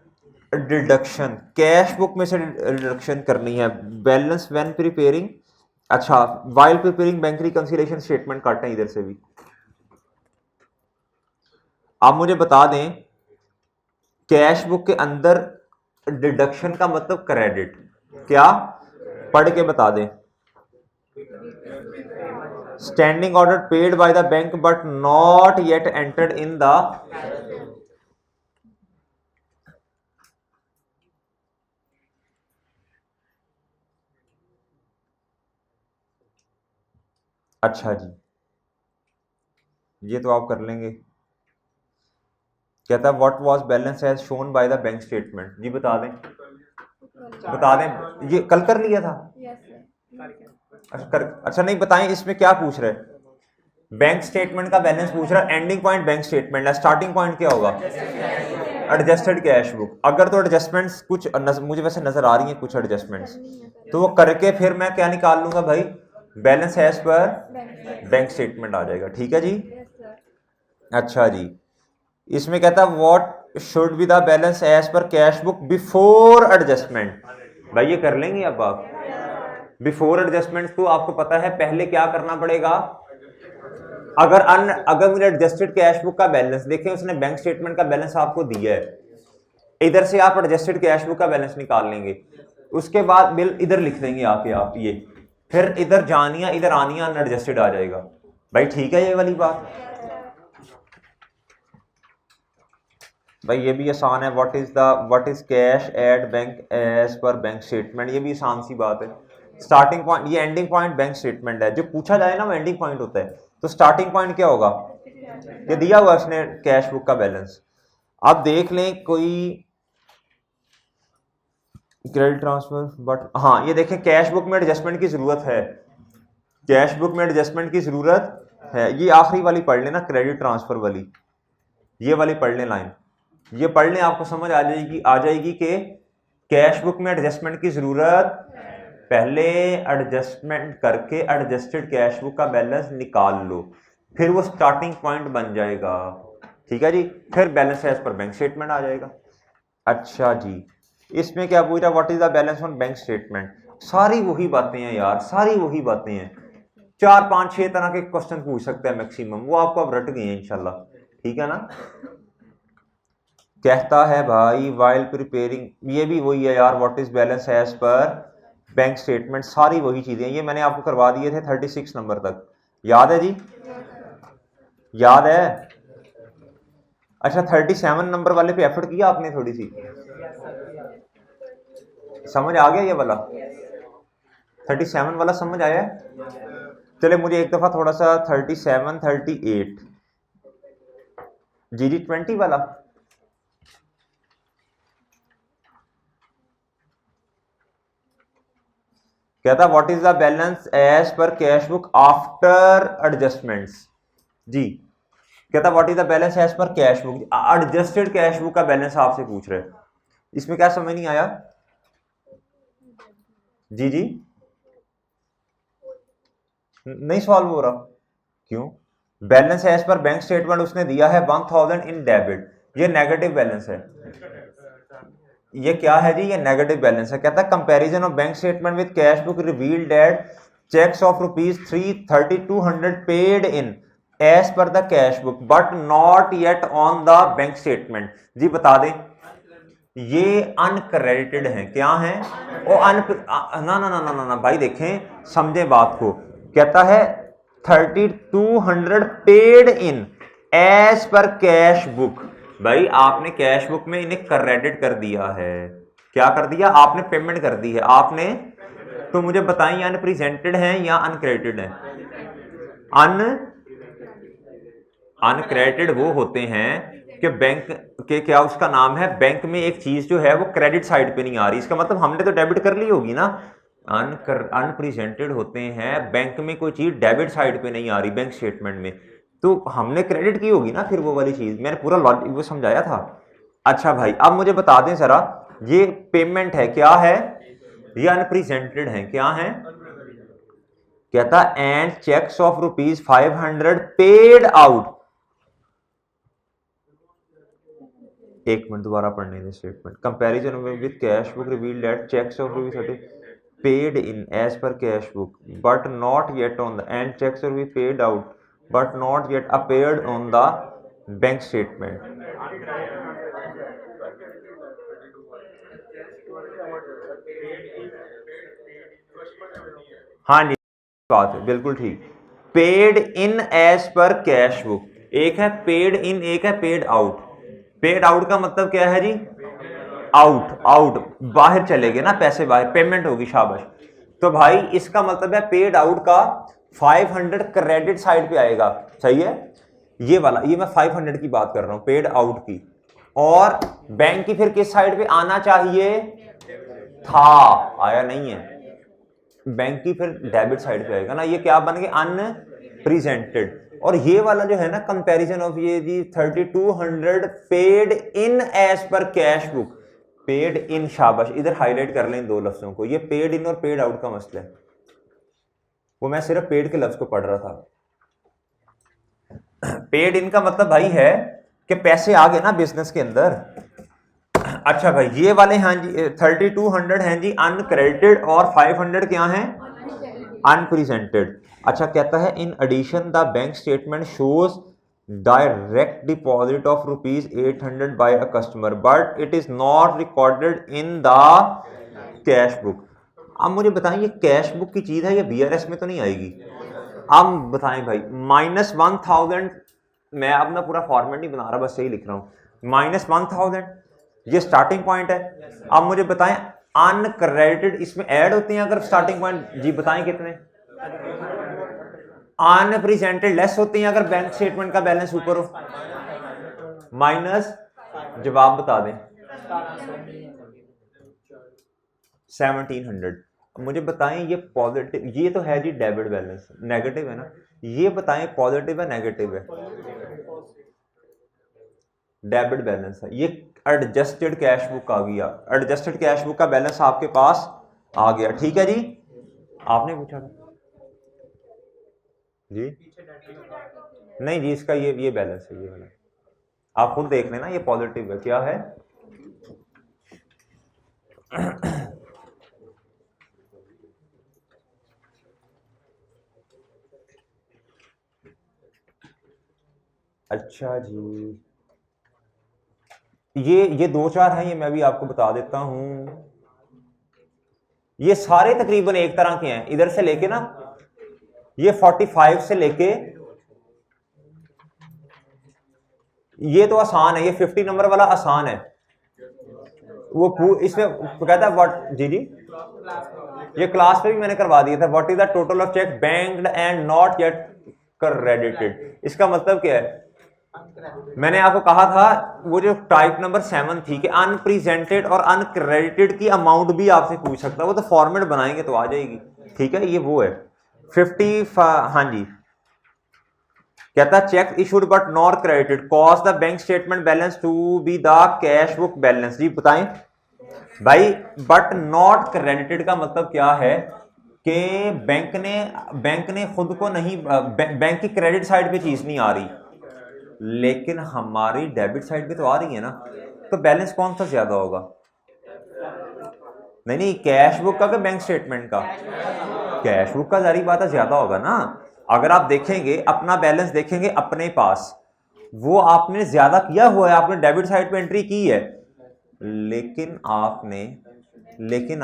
deduction, cash book में से डिडक्शन करनी है बैलेंस व्हेन प्रिपेयरिंग। अच्छा while preparing bank reconciliation statement काटें इधर से भी। आप मुझे बता दें कैश बुक के अंदर डिडक्शन का मतलब क्रेडिट, क्या पढ़ के बता दें। Standing order paid by the bank but not yet entered in the, अच्छा जी, ये तो आप कर लेंगे। कहता है what was balance as shown by the bank statement, जी बता दें, बता दें, ये कल कर लिया था। अच्छा नहीं बताएं, इसमें क्या पूछ रहे हैं? बैंक स्टेटमेंट का बैलेंस पूछ रहा है, एंडिंग पॉइंट बैंक स्टेटमेंट है, स्टार्टिंग पॉइंट क्या होगा? Adjusted cash book. अगर तो एडजस्टमेंट्स कुछ मुझे वैसे नजर आ रही हैं कुछ एडजस्टमेंट्स, तो वो करके फिर मैं क्या निकाल लूंगा भाई, balance as per bank statement आ जाएगा। ठीक है जी। अच्छा जी, इसमें कहता है what should be the balance as per cash book before adjustment. भाई ये कर लेंगे अब आप, बिफोर एडजस्टमेंट तो आपको पता है पहले क्या करना पड़ेगा। अगर मुझे एडजस्टेड कैश बुक का बैलेंस देखें, उसने बैंक स्टेटमेंट का बैलेंस आपको दिया है, इधर से आप एडजस्टेड कैश बुक का बैलेंस निकाल लेंगे, उसके बाद बिल इधर लिख देंगे आके आप, ये फिर इधर जानिया इधर आनिया अनएडजस्टेड आ जाएगा। भाई ठीक है ये वाली बात, भाई ये भी आसान है। What is cash at bank as per bank statement, ये भी आसान सी बात है। स्टार्टिंग पॉइंट, ये एंडिंग पॉइंट बैंक स्टेटमेंट है, जो पूछा जाए ना वो एंडिंग पॉइंट होता है, तो स्टार्टिंग पॉइंट क्या होगा? ये दिया हुआ उसने कैश बुक का बैलेंस। अब देख लें कोई क्रेडिट ट्रांसफर, बट हाँ ये देखें कैश बुक में एडजस्टमेंट की जरूरत है, कैश बुक में एडजस्टमेंट की जरूरत है। ये आखिरी वाली पढ़ लेना, क्रेडिट ट्रांसफर वाली, ये वाली पढ़ लें लाइन, ये पढ़ लें, आपको समझ आ जाएगी कि कैश बुक में एडजस्टमेंट की जरूरत, पहले एडजस्टमेंट करके एडजस्टेड कैश बुक का बैलेंस निकाल लो, फिर वो स्टार्टिंग पॉइंट बन जाएगा। ठीक है जी, फिर balance as per bank statement आ जाएगा। अच्छा जी, इसमें क्या पूछ रहा, what is the balance on bank statement? सारी वही बातें हैं यार, सारी वही बातें हैं, 4 5 6 तरह के क्वेश्चन पूछ सकते हैं मैक्सिमम, वो आपको अब रट गए हैं इंशाल्लाह। ठीक है ना। कहता है भाई वाइल प्रिपेयरिंग, ये भी वही है यार, what is balance as per bank statement, सारी वही चीजें, ये मैंने आपको करवा दिए थे 36 नंबर तक, याद है जी, याद है? अच्छा 37 नंबर वाले पे एफर्ट किया आपने थोड़ी सी, समझ आ गया ये वाला? 37 वाला समझ आया? चले मुझे एक दफा थोड़ा सा 37 38 जी 20 वाला, कहता what is the balance as per cash book after adjustments. जी कहता what is the balance as per cash book, adjusted cash book का बैलेंस आपसे पूछ रहे, इसमें क्या समझ नहीं आया? जी जी नहीं सॉल्व हो रहा, क्यों? Balance as per bank statement उसने दिया है 1000 इन डेबिट, ये नेगेटिव बैलेंस है, ये क्या है जी? ये नेगेटिव बैलेंस है। कहता है comparison of bank statement with cash book revealed that cheques of ₹33200 paid in as per the cash book but not yet on the bank statement. जी बता दें, ये अनक्रेडिटेड हैं, क्या हैं? ओ ना ना ना ना ना ना भाई देखें समझे बात को, कहता है 3200 paid in as per cash book, भाई आपने कैश बुक में इन्हें क्रेडिट कर दिया है, क्या कर दिया आपने? पेमेंट कर दी है आपने, तो मुझे बताइए अनप्रेजेंटेड हैं या अनक्रेडिटेड हैं? अनक्रेडिटेड वो होते हैं कि बैंक के क्या उसका नाम है, बैंक में एक चीज जो है वो क्रेडिट साइड पे नहीं आ रही, इसका मतलब हमने तो डेबिट कर ली होगी ना। अनप्रेजेंटेड होते हैं बैंक में कोई चीज डेबिट साइड पे नहीं आ रही बैंक स्टेटमेंट में, तो हमने क्रेडिट की होगी ना फिर वो वाली चीज, मैंने पूरा लॉजिक वो समझाया था। अच्छा भाई अब मुझे बता दें जरा, ये पेमेंट है क्या है? ये अनप्रेजेंटेड है, क्या है? कहता and cheques of ₹500 paid out, एक मिनट दोबारा पढ़ने दें statement. Comparison with cash book revealed that cheques of ₹30 paid in as per cash book but not yet on the end cheques of paid out but not yet appeared on the bank statement. हाँ जी बात है, बिल्कुल ठीक। Paid in as per cash book, एक है paid in, एक है पेड आउट। पेड आउट का मतलब क्या है जी? आउट, आउट बाहर चले गए ना पैसे, बाहर पेमेंट होगी, शाबाश। तो भाई इसका मतलब है पेड आउट का 500 क्रेडिट साइड पे आएगा, सही है। ये वाला, ये मैं 500 की बात कर रहा हूं, पेड आउट की। और बैंक की फिर किस साइड पे आना चाहिए था, आया नहीं है, बैंक की फिर डेबिट साइड पे आएगा ना। ये क्या बन गए? अनप्रेजेंटेड। और ये वाला जो है ना कंपैरिजन ऑफ ये जी 3200 paid in as per cash book, paid in, शाबाश, इधर हाईलाइट कर लें दो लफ्जों को। ये पेड इन और पेड आउट का मसला है, वो मैं सिर्फ पेड के लफ्ज को पढ़ रहा था। पेड इन का मतलब भाई है कि पैसे आ गए ना बिजनेस के अंदर। अच्छा भाई ये वाले हैं जी 3200 हैं जी अनक्रेडिटेड, और 500 क्या हैं? अनप्रेजेंटेड। अच्छा कहता है in addition the bank statement shows direct deposit of ₹800 by a customer but it is not recorded in the cash book. अब मुझे बताएं ये कैश बुक की चीज है, ये बीआरएस में तो नहीं आएगी। अब बताएं भाई -1000, मैं अपना पूरा फॉर्मेट नहीं बना रहा, बस यही लिख रहा हूं। -1000 ये स्टार्टिंग पॉइंट है। अब मुझे बताएं अनक्रेडिटेड इसमें ऐड होते हैं अगर स्टार्टिंग पॉइंट, जी बताएं कितने? अनप्रेजेंटेड लेस होते हैं अगर बैंक स्टेटमेंट का बैलेंस ऊपर हो, माइनस, जवाब बता दें 1700। मुझे बताएं ये पॉजिटिव, ये तो है जी डेबिट बैलेंस, नेगेटिव है ना, ये बताएं पॉजिटिव है नेगेटिव है? डेबिट बैलेंस है। ये एडजस्टेड कैश बुक आ गया, एडजस्टेड कैश बुक का बैलेंस आपके पास आ गया, ठीक है जी। आपने पूछा था जी? नहीं जी, इसका ये बैलेंस है, ये वाला आप खुद देख लेना, ये पॉजिटिव है, क्या है? अच्छा जी, ये दो चार हैं, ये मैं भी आपको बता देता हूं। ये सारे तकरीबन एक तरह के हैं, इधर से लेके ना ये 45 से लेके, ये तो आसान है, ये 50 नंबर वाला आसान है। वो इसमें कहता है व्हाट, जी जी ये क्लास पे भी मैंने करवा दिया था। What is the total of cheque banked and not yet credited, इसका मतलब क्या है? मैंने आपको कहा था वो जो टाइप नंबर 7 थी कि अनप्रेजेंटेड और अनक्रेडिटेड की अमाउंट भी आपसे पूछ सकता है, वो तो फॉर्मेट बनाएंगे तो आ जाएगी, ठीक है। ये वो है 50, हाँ जी। कहता है cheque issued but not credited cause the bank statement balance to be the cash book balance. जी बताएं भाई, बट नॉट क्रेडिटेड का मतलब क्या है कि बैंक ने खुद को नहीं, बैंक की क्रेडिट साइड पे चीज नहीं आ रही, लेकिन हमारी डेबिट साइड पे तो आ रही है ना, तो बैलेंस कौन सा ज्यादा होगा? नहीं, कैश बुक का बैंक स्टेटमेंट का? कैश बुक का जारी बात है ज्यादा होगा ना। अगर आप देखेंगे अपना बैलेंस देखेंगे अपने पास, वो आपने ज्यादा किया हुआ है, आपने डेबिट साइड पे एंट्री की है, लेकिन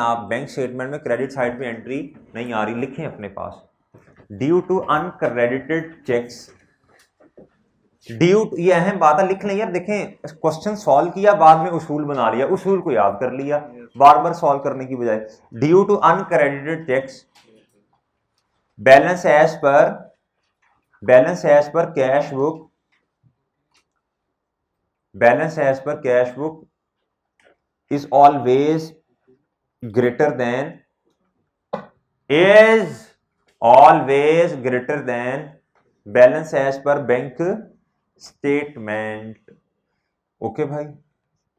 आप बैंक स्टेटमेंट में क्रेडिट साइड पे एंट्री नहीं आ रही, लिखें अपने पास due to uncredited cheques. Due, ये अहम बात है, लिख लें यार। देखें क्वेश्चन सॉल्व किया, बाद में उसूल बना लिया, उसूल को याद कर लिया बार बार सॉल्व करने की बजाय। Due to uncredited cheques balance as per cash book, balance as per cash book is always greater than, balance as per bank statement. Okay भाई,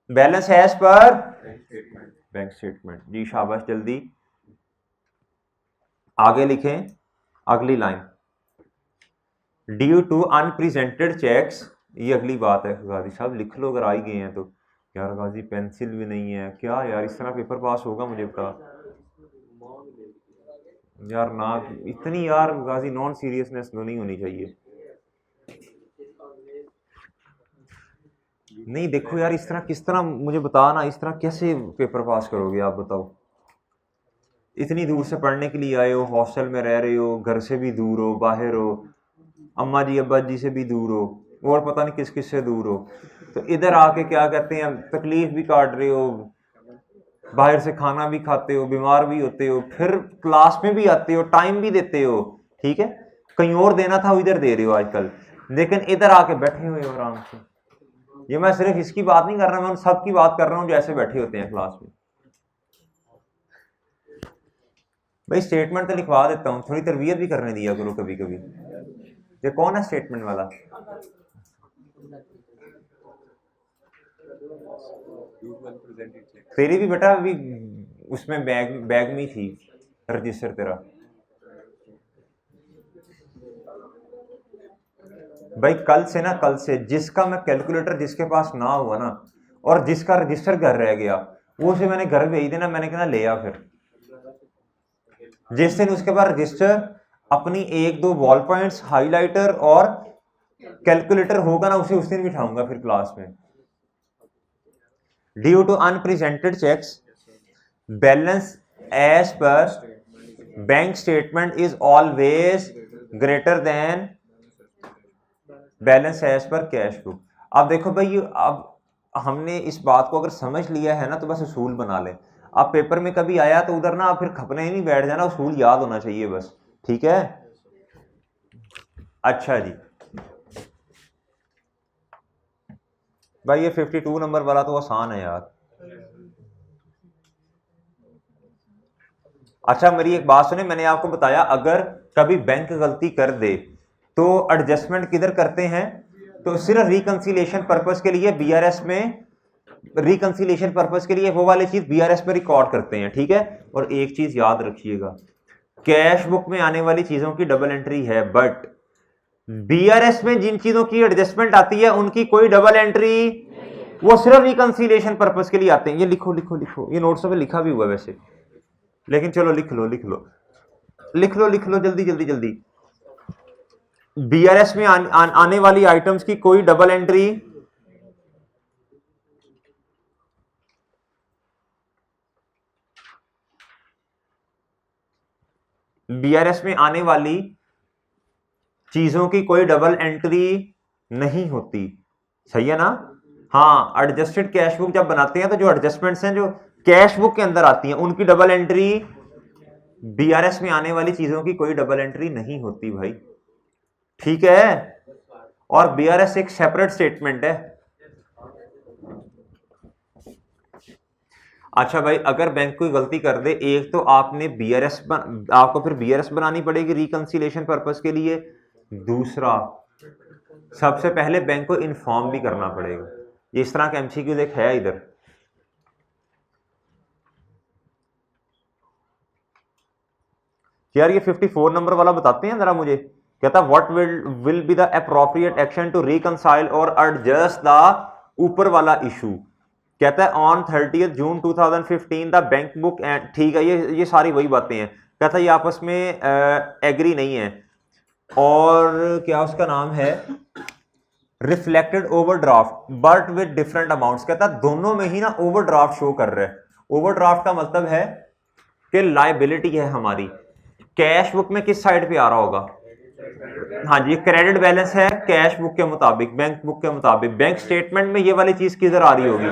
balance as per bank statement. जी शाबाश, जल्दी आगे लिखें अगली line. Due to unpresented cheques, ये अगली बात है। गाजी साहब लिख लो अगर आ ही गए हैं तो। यार गाजी पेंसिल भी नहीं है क्या यार, इस तरह पेपर पास होगा मुझे बता यार। ना इतनी यार गाजी नॉन सीरियसनेस तो नहीं होनी चाहिए। नहीं देखो यार, इस तरह किस तरह मुझे बता ना, इस तरह कैसे पेपर पास करोगे आप बताओ। इतनी दूर से पढ़ने के लिए आए हो, हॉस्टल में रह रहे हो, घर से भी दूर हो, बाहर हो, अम्मा जी अब्बा जी से भी दूर हो, और पता नहीं किस किस से दूर हो, तो इधर आके क्या कहते हैं तकलीफ भी काट रहे हो, बाहर से खाना भी खाते हो, बीमार भी होते हो, फिर क्लास में भी आते हो, टाइम भी देते हो, ठीक है, कहीं और देना था इधर दे रहे हो आजकल, लेकिन इधर आके बैठे हुए हो आराम से। ये मैं सिर्फ इसकी बात नहीं कर रहा, मैं उन सब की बात कर रहा हूँ जो ऐसे बैठे होते हैं क्लास में। भाई स्टेटमेंट तो लिखवा देता हूँ, थोड़ी तरबियत भी करने दिया करो कभी कभी। ये कौन है स्टेटमेंट वाला? तेरी भी बेटा अभी उसमें बैग में थी रजिस्टर तेरा। भाई कल से जिसका मैं कैलकुलेटर जिसके पास ना हुआ ना, और जिसका रजिस्टर घर रह गया, वो से मैंने घर भेज देना, मैंने कहना ले आ। फिर जिस दिन उसके पास रजिस्टर, अपनी 1-2 बॉल पॉइंट्स, हाइलाइटर और कैलकुलेटर होगा ना, उसे उस दिन बिठाऊंगा फिर क्लास में। Due to unpresented cheques, balance as per bank statement is always greater than balance as per cash book. अब देखो भाई, अब हमने इस बात को अगर समझ लिया है ना, तो बस उसूल बना ले। अब पेपर में कभी आया तो उधर ना आप फिर खपने ही नहीं बैठ जाना, उसूल याद होना चाहिए बस, ठीक है। अच्छा जी भाई, ये 52 नंबर वाला तो आसान है यार। अच्छा मेरी एक बात सुने, मैंने आपको बताया अगर कभी बैंक गलती कर दे तो एडजस्टमेंट किधर करते हैं, तो सिर्फ रिकंसिलिएशन पर्पस के लिए बीआरएस में, रिकंसिलिएशन पर्पस के लिए वो वाली चीज बीआरएस में रिकॉर्ड करते हैं, ठीक है। और एक चीज याद रखिएगा, कैश बुक में आने वाली चीजों की डबल एंट्री है, बट बीआरएस में जिन चीजों की एडजस्टमेंट आती है उनकी कोई डबल एंट्री, वो सिर्फ रिकंसिलिएशन पर्पस के लिए आते हैं। ये लिखो लिखो लिखो, ये नोट्स में लिखा भी हुआ है वैसे, लेकिन चलो लिख लो लिख लो लिख लो लिख लो जल्दी जल्दी जल्दी। बीआरएस में आने वाली आइटम्स की कोई डबल एंट्री, बीआरएस में आने वाली चीजों की कोई डबल एंट्री नहीं होती, सही है ना। हाँ, एडजस्टेड कैश बुक जब बनाते हैं तो जो एडजस्टमेंट्स हैं जो कैश बुक के अंदर आती हैं उनकी डबल एंट्री, बीआरएस में आने वाली चीजों की कोई डबल एंट्री नहीं होती भाई, ठीक है। और बीआरएस एक सेपरेट स्टेटमेंट है। अच्छा भाई, अगर बैंक कोई गलती कर दे, एक तो आपने बीआरएस आपको फिर बीआरएस बनानी पड़ेगी रिकंसिलिएशन पर्पस के लिए, दूसरा सबसे पहले बैंक को इन्फॉर्म भी करना पड़ेगा। ये इस तरह का एमसीक्यू देख है इधर, यार ये 54 नंबर वाला बताते हैं जरा मुझे। कहता what will be the appropriate action to reconcile और एडजस्ट द ऊपर वाला इशू। कहता है on 30 June 2015 the bank book and, ठीक है, ये सारी वही बातें हैं। कहता है ये आपस में एग्री नहीं है, और क्या उसका नाम है, reflected overdraft but with different amounts. कहता है दोनों में ही ना ओवरड्राफ्ट शो कर रहा है। ओवरड्राफ्ट का मतलब है कि लायबिलिटी है हमारी, कैश बुक में किस साइड पे आ रहा होगा, हाँ जी, क्रेडिट बैलेंस है कैश बुक के मुताबिक, बैंक बुक के मुताबिक, बैंक स्टेटमेंट में ये वाली चीज किधर आ रही होगी,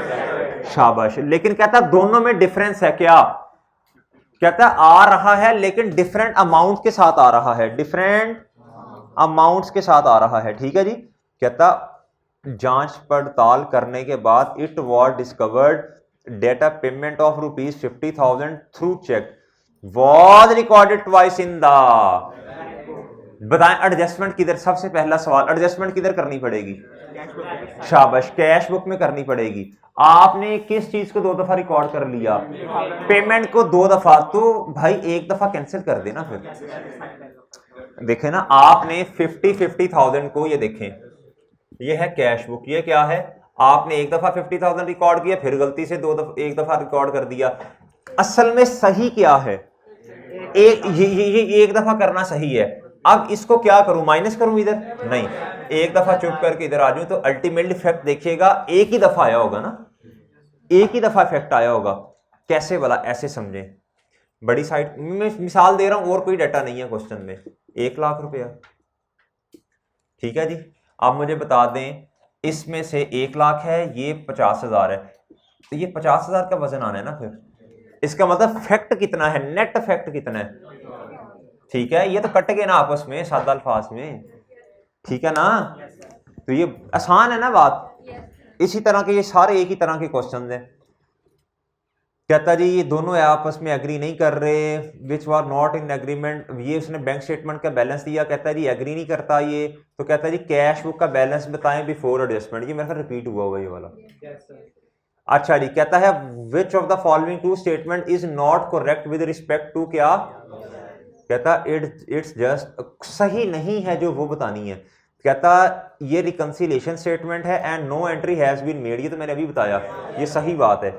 शाबाश। लेकिन कहता दोनों में डिफरेंस है क्या, कहता आ रहा है लेकिन डिफरेंट अमाउंट के साथ आ रहा है, डिफरेंट अमाउंट्स के साथ आ रहा है, ठीक है जी। कहता जांच पड़ताल करने के बाद it was discovered that a payment of ₹50,000 through cheque was recorded twice in the, बताएं एडजस्टमेंट किधर, सबसे पहला सवाल एडजस्टमेंट किधर करनी पड़ेगी, शाबाश, कैश बुक में करनी पड़ेगी। आपने किस चीज को 2 दफा रिकॉर्ड कर लिया, पेमेंट को 2 दफा, तो भाई 1 दफा कैंसिल कर देना। फिर देखें ना, आपने 50,000 को, ये देखें ये है कैश बुक, ये क्या है, आपने 1 दफा 50,000 रिकॉर्ड किया, फिर गलती से 1 दफा रिकॉर्ड कर दिया। असल में सही क्या है, ये 1 दफा करना सही है। अब इसको क्या करूं, माइनस करूं इधर, नहीं, 1 दफा चुप करके इधर आ जाऊं, तो अल्टीमेटली इफेक्ट देखिएगा एक ही दफा आया होगा ना, एक ही दफा इफेक्ट आया होगा। कैसे वाला, ऐसे समझें, बड़ी साइट मैं मिसाल दे रहा हूं, और कोई डाटा नहीं है क्वेश्चन में। 1 लाख रुपया, ठीक है जी। आप मुझे बता दें इसमें से 1 लाख है, ये 50,000 है, तो ये 50,000 का वजन आना है ना फिर। इसका मतलब फैक्ट कितना है, नेट फैक्ट कितना है, ठीक है। ये तो कट गए ना आपस में सादा अल्फाज में, ठीक है ना। तो ये आसान है ना बात। इसी तरह के ये सारे एक ही तरह के क्वेश्चन हैं। कहता जी ये दोनों आपस में एग्री नहीं कर रहे, विच वर नॉट इन एग्रीमेंट। ये उसने बैंक स्टेटमेंट का बैलेंस दिया, कहता है जी एग्री नहीं करता ये, तो कहता है जी कैश बुक का बैलेंस बताएं बिफोर एडजस्टमेंट। ये मेरे ख्याल रिपीट हुआ ये वाला। अच्छा जी, कहता है which of the following two statement is not correct with respect to क्या, कहता इट्स जस्ट, सही नहीं है जो वो बतानी है। कहता ये रिकंसिलेशन स्टेटमेंट है and no entry has been made, ये तो मैंने अभी बताया, ये सही बात है।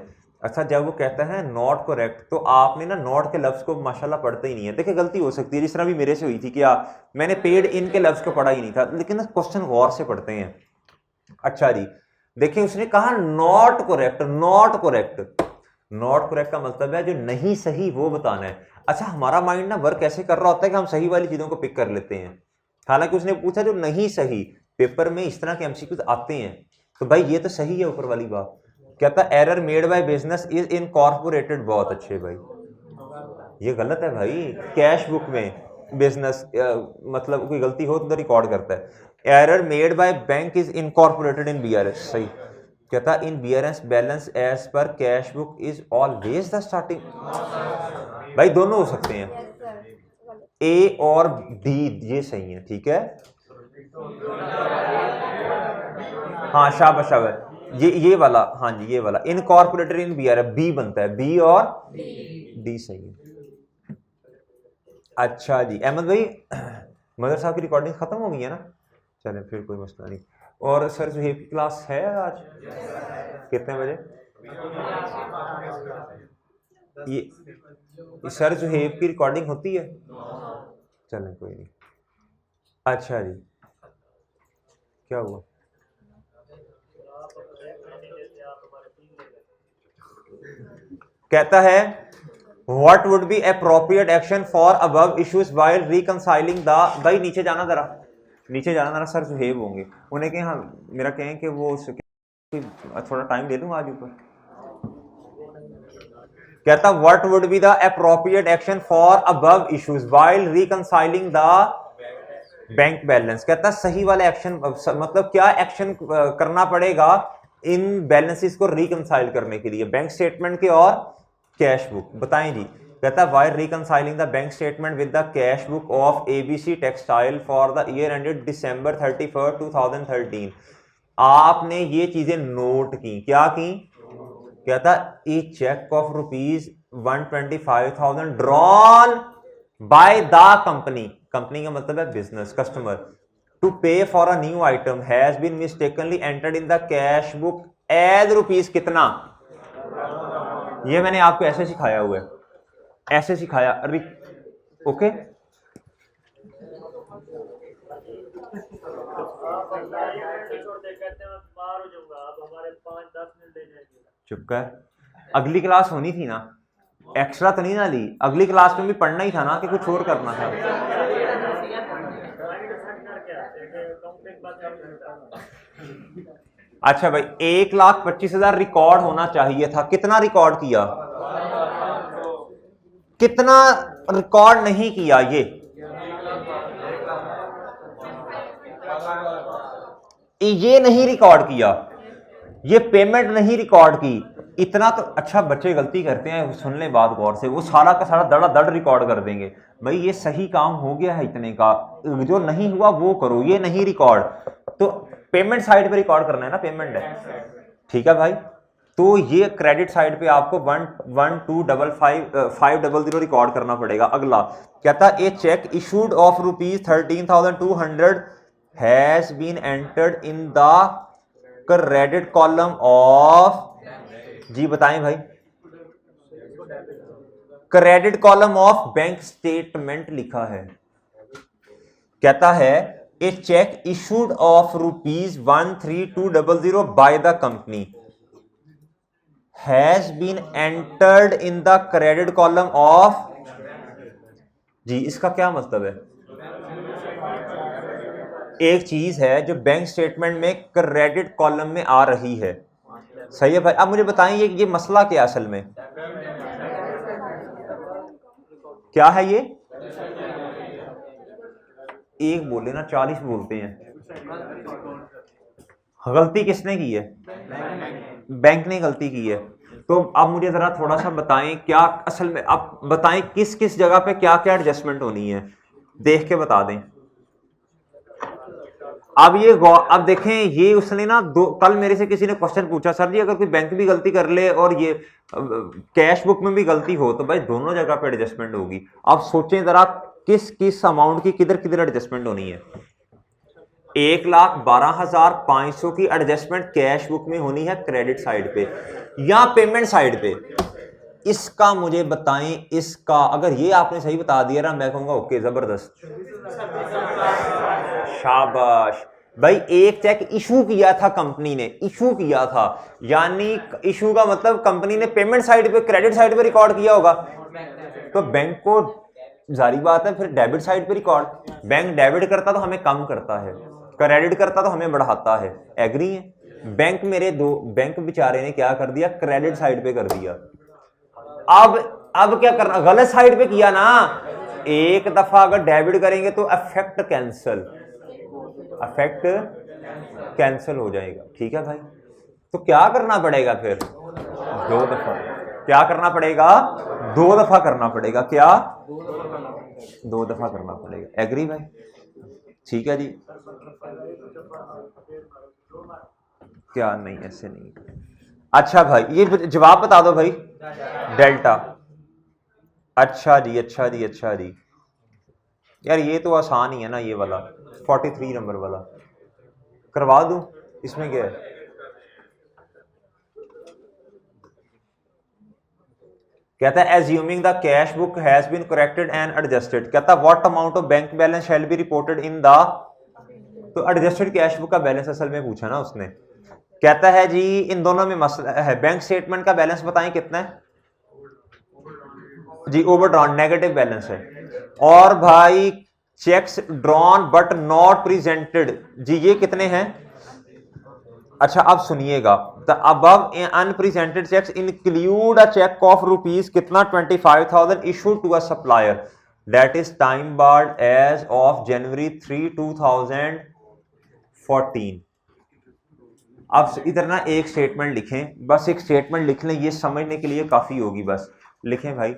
अच्छा जब वो कहता है नॉट करेक्ट, तो आपने ना नॉट के लफ्ज को माशाल्लाह पढ़ते ही नहीं है। देखिए गलती हो सकती है, जिस तरह भी मेरे से हुई थी, क्या मैंने पेड इन के लफ्ज को पढ़ा ही नहीं था, लेकिन क्वेश्चन गौर से पढ़ते हैं। अच्छा जी देखिए उसने कहा not correct, not correct, not correct का मतलब है जो नहीं सही वो बताना है। अच्छा हमारा माइंड ना वर्क ऐसे कर रहा होता है कि हम सही वाली चीजों को पिक कर लेते हैं, हालांकि उसने पूछा जो नहीं सही। पेपर में इस तरह के एमसीक्यूज आते हैं, तो भाई ये तो सही है ऊपर वाली बात। कहता error made by business is incorporated, बहुत अच्छे भाई, ये गलत है भाई। कैश बुक में बिजनेस मतलब कोई गलती हो तो रिकॉर्ड करता है। Error made by bank is incorporated in BRS, सही। कहता in BRS balance as per cash book is always the starting, भाई दोनों हो सकते हैं, ए और डी, ये सही है, ठीक है। हाँ शाबाश शाबाश, ये वाला, हाँ जी ये वाला इनकॉर्पोरेटेड इन बीआरएफ, बी बनता है, बी और डी सही है। अच्छा जी अहमद भाई मदर साहब की रिकॉर्डिंग खत्म हो गई है ना, चलें फिर कोई मसला नहीं। और सर सुहेब की क्लास है आज कितने बजे? ये सर सुहेब की रिकॉर्डिंग होती है, चलें कोई नहीं। अच्छा जी क्या हुआ? कहता है what would be appropriate action for above issues while reconciling the, भाई नीचे जाना जरा, नीचे जाना जरा, सर सुहेब होंगे, उन्हें कहें, हाँ मेरा कहें कि वो थोड़ा टाइम दे दूं आज ऊपर। कहता what would be the appropriate action for above issues while reconciling the bank balance. कहता सही वाला एक्शन मतलब क्या एक्शन करना पड़ेगा इन बैलेंसेस को रिकंसाइल करने के लिए, बैंक स्टेटमेंट के और कैश बुक, बताएं जी। कहता while reconciling the bank statement with the cash book of ABC textile for the year ended December 31, 2013, आपने ये चीजें नोट की, क्या की? कहता a cheque of ₹125,000 drawn by the company, company का मतलब है business customer, to pay for a new item has been mistakenly entered in the cash book as rupees कितना। ये मैंने आपको ऐसे सिखाया हुआ है, ऐसे सिखाया, ओके। चुप कर, अगली क्लास होनी थी ना, एक्स्ट्रा तो नहीं ना ली, अगली क्लास में भी पढ़ना ही था ना कि कुछ और करना था। अच्छा भाई 1,25,000 रिकॉर्ड होना चाहिए था, कितना रिकॉर्ड किया? कितना रिकॉर्ड नहीं किया? ये नहीं रिकॉर्ड किया, ये पेमेंट नहीं रिकॉर्ड की, इतना तो। अच्छा बच्चे गलती करते हैं, सुन ले बात गौर से, वो सारा का सारा दड़ रिकॉर्ड कर देंगे। भाई ये सही काम हो गया है इतने का, जो नहीं हुआ वो करो, ये नहीं रिकॉर्ड, तो पेमेंट साइड पे रिकॉर्ड करना है ना, पेमेंट है, ठीक है भाई। तो ये क्रेडिट साइड पे आपको 1,12,500 रिकॉर्ड करना पड़ेगा। अगला कहता a cheque issued of ₹13,200 has been entered in the credit column of, जी बताएं भाई, credit column of bank statement लिखा है। कहता है a cheque issued of ₹13200 by the company has been entered in the credit column of जी। इसका क्या मतलब है? एक चीज है जो बैंक स्टेटमेंट में क्रेडिट कॉलम में आ रही है, सही है भाई। अब मुझे बताएं ये मसला क्या असल में क्या है? ये एक बोले ना 40 बोलते हैं। गलती किसने की है? बैंक ने गलती की है। तो अब मुझे जरा थोड़ा सा बताएं क्या असल में, अब बताएं किस किस जगह पे क्या क्या एडजस्टमेंट होनी है, देख के बता दें। अब देखें, ये उसने ना कल मेरे से किसी ने क्वेश्चन पूछा, सर जी अगर कोई बैंक भी गलती कर ले और ये कैश बुक में भी गलती हो तो भाई दोनों जगह पे एडजस्टमेंट होगी। अब सोचें जरा किस किस अमाउंट की किधर किधर एडजस्टमेंट होनी है। 1,12,500 की एडजस्टमेंट कैश बुक में होनी है क्रेडिट साइड पे या पेमेंट साइड पे। इसका मुझे बताएं, इसका अगर ये आपने सही बता दिया ना मैं कहूंगा ओके जबरदस्त, शाबाश भाई। एक चेक इशू किया था कंपनी ने, इशू किया था यानी इशू का मतलब कंपनी ने पेमेंट साइड पे क्रेडिट साइड पे रिकॉर्ड किया होगा, तो बैंक को जारी बात है फिर डेबिट साइड पे रिकॉर्ड। बैंक डेबिट करता तो हमें कम करता है, क्रेडिट करता तो हमें बढ़ाता है, एग्री है। बैंक बैंक बेचारे ने क्या कर दिया, क्रेडिट साइड पे कर दिया। अब क्या करना, गलत साइड पे किया ना। एक दफा अगर डेबिट करेंगे तो अफेक्ट कैंसिल हो जाएगा, ठीक है भाई। तो क्या करना पड़ेगा फिर? 2 दफा। क्या करना पड़ेगा? 2 दफा करना पड़ेगा। क्या? 2 दफा करना पड़ेगा, एग्री भाई? ठीक है जी। क्या नहीं, ऐसे नहीं। अच्छा भाई ये जवाब बता दो भाई, डेल्टा। अच्छा जी, अच्छा जी, अच्छा जी। यार ये तो आसान ही है ना, ये वाला 43 नंबर वाला करवा दूं, इसमें क्या है? कहता है assuming the cash book has been corrected and adjusted, कहता है what amount of bank balance shall be reported in the, तो एडजस्टेड कैश बुक का बैलेंस असल में पूछा ना उसने। कहता है जी इन दोनों में मसला है, बैंक स्टेटमेंट का बैलेंस बताएं कितना है जी, ओवरड्रॉन नेगेटिव बैलेंस है। और भाई cheques drawn but not presented जी, ये कितने हैं? अच्छा अब सुनिएगा, the above unpresented cheques include a cheque of rupees कितना 25,000 issued to a supplier that is time barred as of January 3, 2014। अब इधर ना एक स्टेटमेंट लिखें, बस एक स्टेटमेंट लिख लें, ये समझने के लिए काफी होगी, बस लिखें भाई।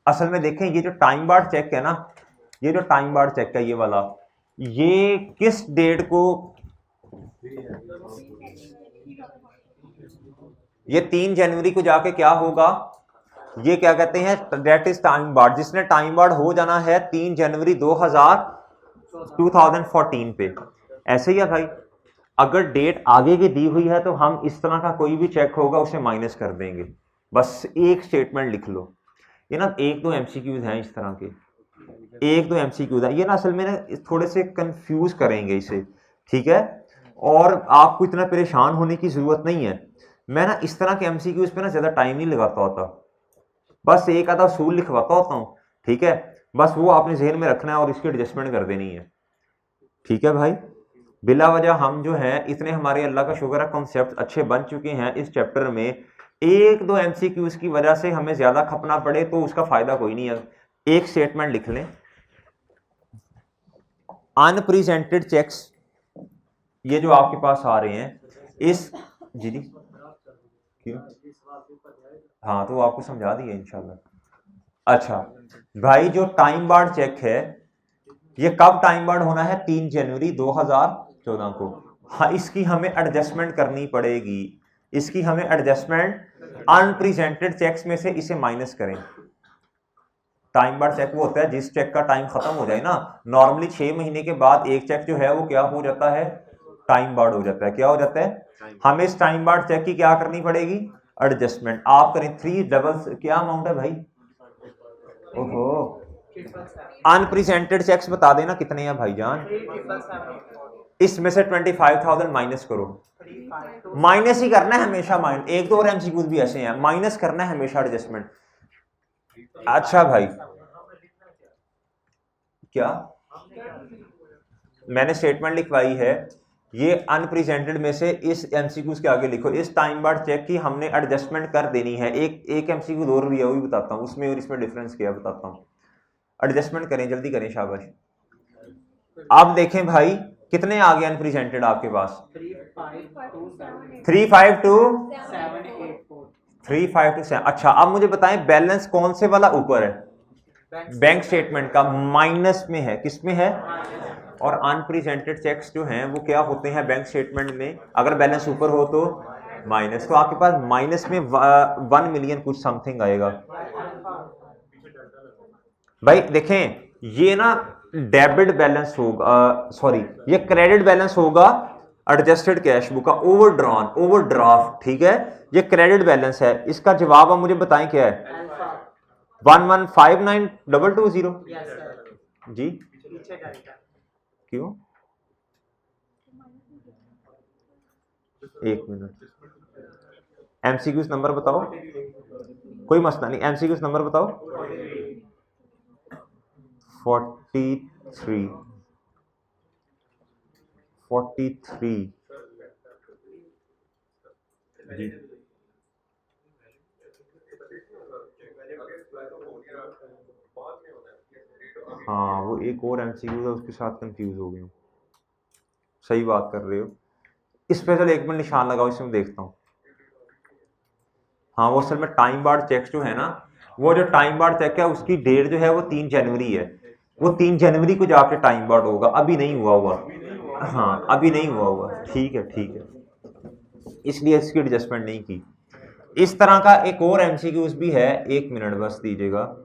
असल में देखें ये जो टाइम बार्ड चेक है ना, ये जो टाइम बार्ड चेक है ये वाला, ये किस डेट को, ये 3 जनवरी को जाके क्या होगा, ये क्या कहते हैं, दैट इज टाइम बार्ड, जिसने टाइम बार्ड हो जाना है 3 जनवरी 2014 पे। ऐसे ही है भाई, अगर डेट आगे की दी हुई है तो हम इस तरह का कोई भी चेक होगा उसे माइनस कर देंगे। बस एक स्टेटमेंट लिख लो। ये ना 1-2 MCQs हैं इस तरह के, 1-2 MCQs है ये ना, असल में ना थोड़े से कंफ्यूज करेंगे इसे, ठीक है। और आपको इतना परेशान होने की जरूरत नहीं है। मैं ना इस तरह के MCQs पे ना ज्यादा टाइम नहीं लगाता होता, बस एक आधा उसूल लिखवाता होता हूँ, ठीक है। बस वो आपने जहन में रखना है और इसकी एडजस्टमेंट कर देनी है, ठीक है भाई। बिला वजह हम जो है इतने, हमारे अल्लाह का शुक्र है कॉन्सेप्ट अच्छे बन चुके हैं इस चैप्टर में, 1-2 MCQs की वजह से हमें ज्यादा खपना पड़े तो उसका फायदा कोई नहीं है। एक स्टेटमेंट लिख लें, अनप्रेजेंटेड चेक्स ये जो आपके पास आ रहे हैं, इस जी क्यों, हाँ तो आपको समझा दिया इंशाल्लाह। अच्छा भाई जो टाइम बार्ड चेक है ये कब टाइम बार्ड होना है, 3 जनवरी 2014 को। हाँ इसकी हमें एडजस्टमेंट करनी पड़ेगी, इसकी हमें एडजस्टमेंट, अनप्रेजेंटेड चेक्स में से इसे माइनस करें। टाइम बार्ड चेक वो होता है जिस चेक का टाइम खत्म हो जाए ना, नॉर्मली 6 महीने के बाद एक चेक जो है वो क्या हो जाता है, टाइम बार्ड हो जाता है। क्या हो जाता है, हमें इस टाइम बार्ड चेक की क्या करनी पड़ेगी, एडजस्टमेंट। आप करें 3 डबल, क्या अमाउंट है भाई, ओहो अनप्रेजेंटेड चेक्स बता देना कितने हैं भाईजान, इसमें से 25,000 माइनस करो, माइनस ही करना है हमेशा, माइनस। एक दो और एमसीक्यूज भी ऐसे हैं, माइनस करना है हमेशा एडजस्टमेंट। अच्छा भाई, क्या मैंने स्टेटमेंट लिखवाई है, ये अनप्रेजेंटेड में से इस एमसीक्यूज के आगे लिखो, इस टाइम बार चेक की हमने एडजस्टमेंट कर देनी है। एक एमसीक्यू और भी है, वो भी बताता हूँ, उसमें और इसमें डिफरेंस क्या बताता हूँ। एडजस्टमेंट करें, जल्दी करें, शाबाश। आप देखें भाई, कितने आ गए अनप्रेजेंटेड आपके पास? 352 अच्छा, अब मुझे बताएं बैलेंस कौन से वाला ऊपर है? बैंक स्टेटमेंट का माइनस में है, किस में है? और अनप्रेजेंटेड चेक्स जो हैं वो क्या होते हैं बैंक स्टेटमेंट में? अगर बैलेंस ऊपर हो तो माइनस, तो आपके पास माइनस में 1 मिलियन कुछ समथिंग आएगा। भाई देखें, ये ना डेबिट बैलेंस होगा, सॉरी ये क्रेडिट बैलेंस होगा एडजस्टेड कैश बुक का, ओवरड्राफ्ट, ठीक है, ये क्रेडिट बैलेंस है। इसका जवाब आप मुझे बताएं क्या है? 1159220 जी। क्यों? एक मिनट, एमसीक्यूज नंबर बताओ, कोई मसला नहीं, एमसीक्यूज नंबर बताओ। 43 जी। हाँ, वो एक और एमसीक्यू था, उसके साथ कंफ्यूज हो गया हूँ। सही बात कर रहे हो, इस पे चलो 1 मिनट निशान लगाओ, इसमें देखता हूँ। हाँ, वो असल में टाइम बार्ड चेक जो है ना, वो जो टाइम बार्ड चेक है उसकी डेट जो है वो 3 जनवरी है, वो 3 जनवरी को जाके टाइम बार्ड होगा, अभी नहीं हुआ हुआ। हाँ, अभी नहीं हुआ हुआ, ठीक है ठीक है, इसलिए इसकी एडजस्टमेंट नहीं की। इस तरह का एक और एमसीक्यूज भी है, 1 मिनट बस दीजिएगा।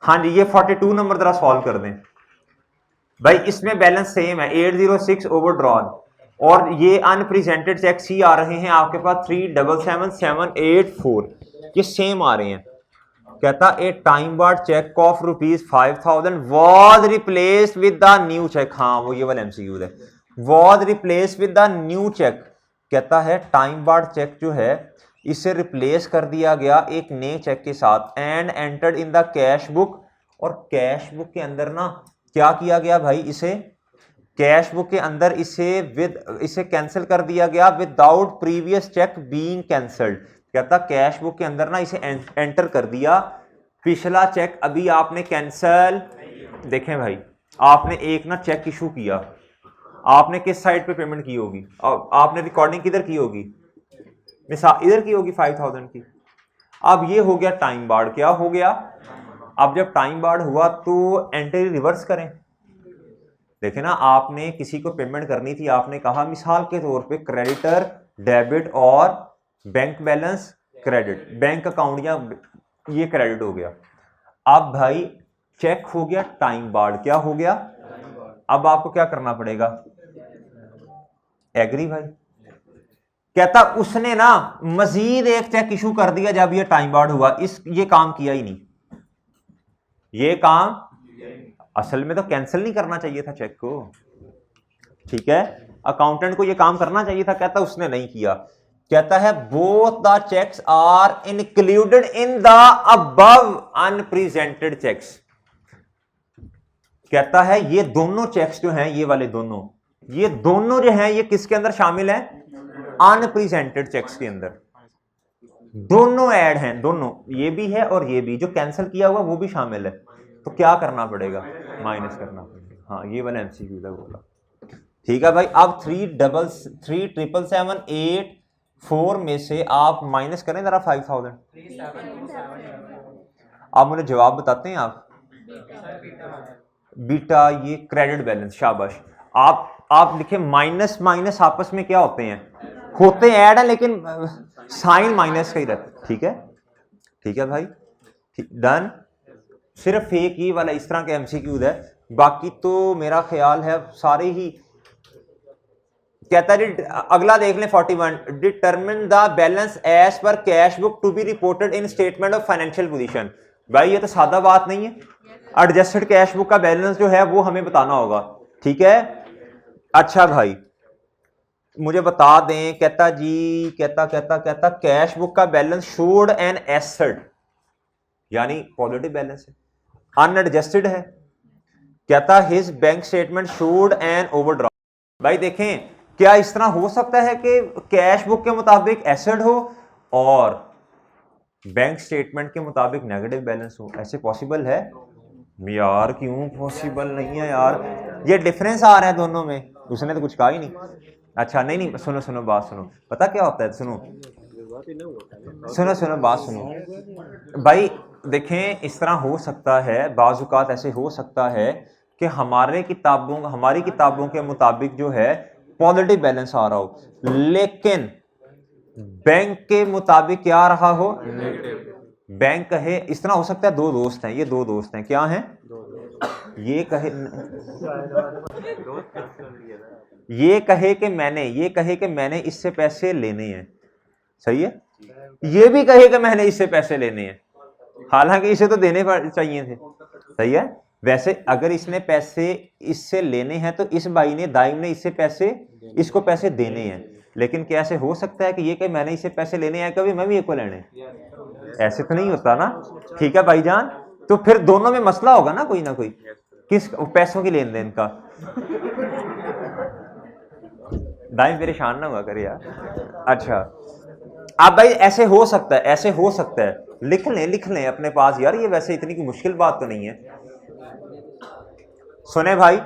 हाँ जी, ये 42 नंबर जरा सॉल्व कर दें भाई। इसमें बैलेंस सेम है, 806 ओवरड्रॉन, और ये अनप्रेजेंटेड चेक सी आ रहे हैं आपके पास 377784, ये सेम आ रहे हैं। कहता a time barred cheque of ₹5000 was replaced with the new cheque. हाँ, वो ये वाला एमसीक्यू है, was replaced with the new cheque. कहता है टाइम बार्ड चेक जो है इसे रिप्लेस कर दिया गया एक नए चेक के साथ, and entered in the cash book, और कैश बुक के अंदर ना क्या किया गया भाई, इसे कैश बुक के अंदर इसे कैंसिल कर दिया गया without previous cheque being cancelled. कहता कैश बुक के अंदर ना इसे एंटर कर दिया, पिछला चेक अभी आपने कैंसल। देखें भाई, आपने एक ना चेक इशू किया, आपने किस साइड पे पेमेंट की होगी? आपने रिकॉर्डिंग किधर की होगी? मिसाल इधर की होगी 5000 की। अब ये हो गया टाइम बार्ड, क्या हो गया? अब जब टाइम बार्ड हुआ तो एंट्री रिवर्स करें। देखें ना, आपने किसी को पेमेंट करनी थी, आपने कहा मिसाल के तौर पे क्रेडिटर डेबिट और bank balance credit, bank account या ये क्रेडिट हो गया। अब भाई चेक हो गया टाइम बार्ड, क्या हो गया? अब आपको क्या करना पड़ेगा? एग्री भाई। कहता उसने ना मजीद एक चेक इशू कर दिया जब ये टाइम बार्ड हुआ, ये काम किया ही नहीं, ये काम असल में तो कैंसिल नहीं करना चाहिए था चेक को, ठीक है, अकाउंटेंट को ये काम करना चाहिए था। कहता उसने नहीं किया। कहता है both the cheques are included in the above unpresented cheques. कहता है ये दोनों चेक्स जो हैं, ये वाले दोनों, ये दोनों जो हैं ये किसके अंदर शामिल है? अनप्रेजेंटेड चेक्स के अंदर। दोनों ऐड हैं, दोनों, ये भी है और ये भी, जो कैंसिल किया हुआ वो भी शामिल है। तो क्या करना पड़ेगा? माइनस करना पड़ेगा। हाँ, ये वाला एमसीक्यू था बोला, ठीक है भाई। अब 37778 में से आप माइनस करें जरा 5000। आप मुझे जवाब बताते हैं आप? बीटा ये क्रेडिट बैलेंस, शाबाश। आप लिखे माइनस माइनस आपस में क्या होते हैं? होते ऐड है, लेकिन साइन माइनस का ही रहता है, ठीक है, ठीक है भाई, डन। सिर्फ एक ही वाला इस तरह के एमसीक्यू है, बाकी तो मेरा ख्याल है सारे ही कहता है अगला देख लें 41, determine the balance as per cash book to be reported in statement of financial position. भाई ये तो सादा बात नहीं है, एडजस्टेड कैश बुक का बैलेंस जो है वो हमें बताना होगा, ठीक है। अच्छा भाई मुझे बता दें, कहता जी कहता कैश बुक का बैलेंस शोड एन एसेट, यानी पॉजिटिव बैलेंस है, अनएडजस्टेड है। कहता his bank statement showed an overdraft. भाई देखें क्या इस तरह हो सकता है कि कैश बुक के मुताबिक एसेट हो और बैंक स्टेटमेंट के मुताबिक नेगेटिव बैलेंस हो? ऐसे पॉसिबल है यार? क्यों पॉसिबल नहीं है यार? ये डिफरेंस आ रहा है दोनों में, उसने तो कुछ कहा ही नहीं। अच्छा नहीं सुनो बात सुनो, पता क्या होता है, सुनो बात सुनो भाई। देखें इस तरह हो सकता है, बाजुकात ऐसे हो सकता है कि हमारी किताबों के मुताबिक जो है पॉजिटिव बैलेंस आ रहा हो, लेकिन बैंक के मुताबिक क्या आ रहा हो, बैंक कहे। इस तरह हो सकता है दो दोस्त हैं, ये दो दोस्त हैं, क्या हैं, ये कहे कि मैंने इससे पैसे लेने हैं, सही है, ये भी कहे कि मैंने इससे पैसे लेने हैं, हालांकि इसे तो देने चाहिए थे, सही है। वैसे अगर इसने पैसे इससे लेने हैं तो इस भाई ने, दाइम ने इसको पैसे देने हैं, लेकिन क्या ऐसे हो सकता है कि ये कि मैंने इससे पैसे लेने हैं कभी मैं भी एक को लेने? ऐसे तो नहीं होता ना, ठीक है भाईजान। तो फिर दोनों में मसला होगा ना कोई, किस पैसों की लेन देन का। दाइम परेशान ना हुआ करे यार। अच्छा अब भाई ऐसे हो सकता है, लिख लें अपने पास यार, ये वैसे इतनी की मुश्किल बात तो नहीं है। सुने भाई,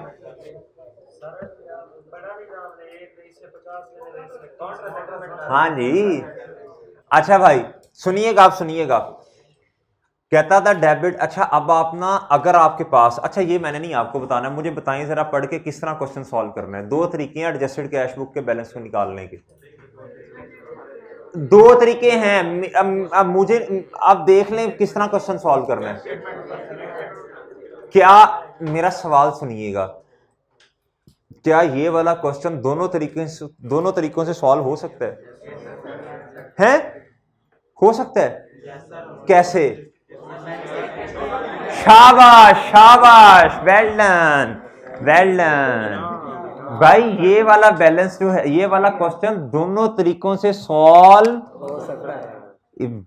हाँ जी, अच्छा भाई सुनिएगा, कहता था डेबिट। अच्छा अब आप ना, अगर आपके पास, अच्छा ये मैंने नहीं आपको बताना, मुझे बताएं जरा पढ़ के किस तरह क्वेश्चन सॉल्व करना है। दो तरीके हैं एडजस्टेड कैश बुक के बैलेंस को निकालने के, दो तरीके हैं। अब मुझे आप देख लें किस तरह क्वेश्चन सॉल्व करना है। क्या मेरा सवाल सुनिएगा, क्या ये वाला क्वेश्चन दोनों तरीकों से सॉल्व हो सकता है? हो सकता है? कैसे? शाबाश, वेल डन भाई। ये वाला बैलेंस जो है, ये वाला क्वेश्चन दोनों तरीकों से सॉल्व हो सकता है।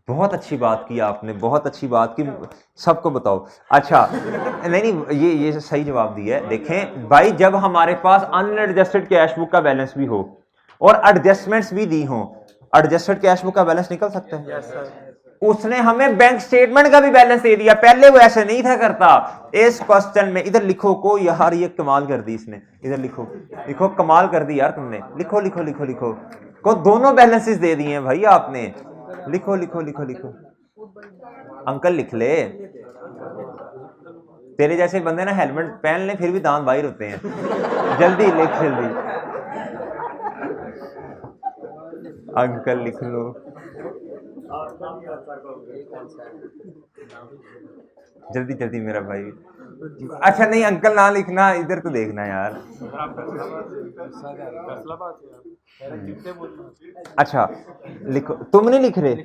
बहुत अच्छी बात की आपने, बहुत अच्छी बात की, सबको बताओ। अच्छा नहीं ये सही जवाब दिया है। देखें भाई, जब हमारे पास अनएडजस्टेड कैश बुक का बैलेंस भी हो और एडजस्टमेंट्स भी दी हो, एडजस्टेड कैश बुक का बैलेंस निकल सकता है। yes, उसने हमें बैंक स्टेटमेंट का भी बैलेंस दे दिया, पहले वो ऐसे नहीं था करता। इस क्वेश्चन में इधर लिखो को, यार ये कमाल कर दी इसने, इधर लिखो कमाल कर दी यार तुमने। लिखो को दोनों बैलेंसेस दे दिए हैं भाई आपने। लिखो अंकल लिख ले। तेरे जैसे बंदे ना हेलमेट पहन ले फिर भी दांत बाहर होते हैं। जल्दी लिख, अंकल लिख लो। जल्दी मेरा भाई। अच्छा नहीं अंकल ना लिखना, इधर तो देखना यार। अच्छा लिखो, तुम नहीं लिख रहे?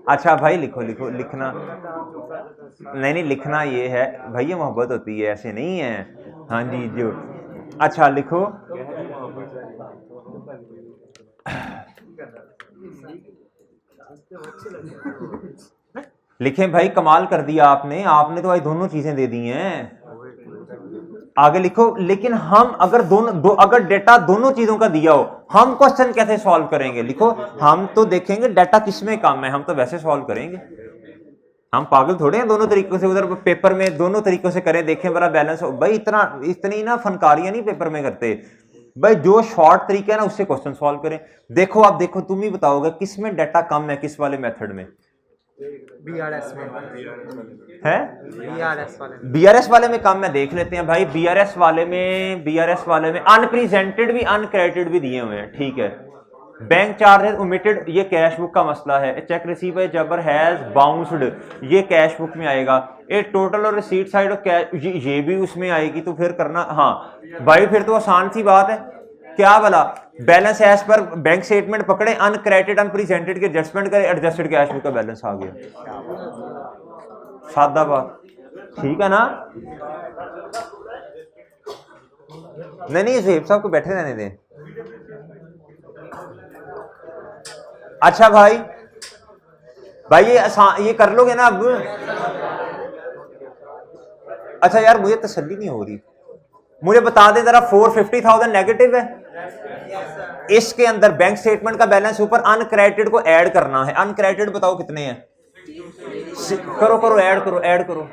अच्छा भाई लिखो लिखना नहीं लिखना ये है भैया, मोहब्बत होती है, ऐसे नहीं है। हाँ जी जो, अच्छा लिखो। लिखें भाई, कमाल कर दिया आपने तो भाई दोनों चीजें दे दी हैं। आगे लिखो। लेकिन हम अगर डेटा दोनों चीजों का दिया हो, हम क्वेश्चन कैसे सॉल्व करेंगे? लिखो, हम तो देखेंगे डेटा किसमें कम है, हम तो वैसे सॉल्व करेंगे। हम पागल थोड़े हैं दोनों तरीकों से, उधर पेपर में दोनों तरीकों से करें, देखें बड़ा बैलेंस हो। भाई इतनी ना फनकारियां नहीं पेपर में करते भाई, जो शॉर्ट तरीका है ना उससे क्वेश्चन सॉल्व करें। देखो आप देखो, तुम ही बताओगे किसमें डाटा कम है, किस वाले मेथड में? बीआरएस में है, बीआरएस वाले में कम है। देख लेते हैं भाई, बीआरएस वाले में अनप्रेजेंटेड भी अनक्रेडिटेड भी दिए हुए हैं, ठीक है। बैंक चार्जेस ओमिटेड, ये कैश बुक का मसला है। चेक रिसीव बाय जबर हैज बाउंस्ड, ये कैश बुक में आएगा। ए टोटल और रिसीट साइड ऑफ कैश, ये भी उसमें आएगी। तो फिर करना, हाँ भाई फिर तो आसान सी बात है, क्या वाला balance as per bank statement पकड़े, अनक्रेडिटेड अनप्रेजेंटेड के एडजस्टमेंट करें, एडजस्टेड कैश बुक का बैलेंस आ गया। सादा बात, ठीक है ना? नहीं ज़ुहैब साहब को बैठे रहने दें। अच्छा भाई ये कर लोगे ना अब? अच्छा यार मुझे तसल्ली नहीं हो रही, मुझे बता दे जरा 450,000 नेगेटिव है, इसके अंदर बैंक स्टेटमेंट का बैलेंस ऊपर अनक्रेडिटेड को ऐड करना है। अनक्रेडिटेड बताओ कितने हैं? करो ऐड करो।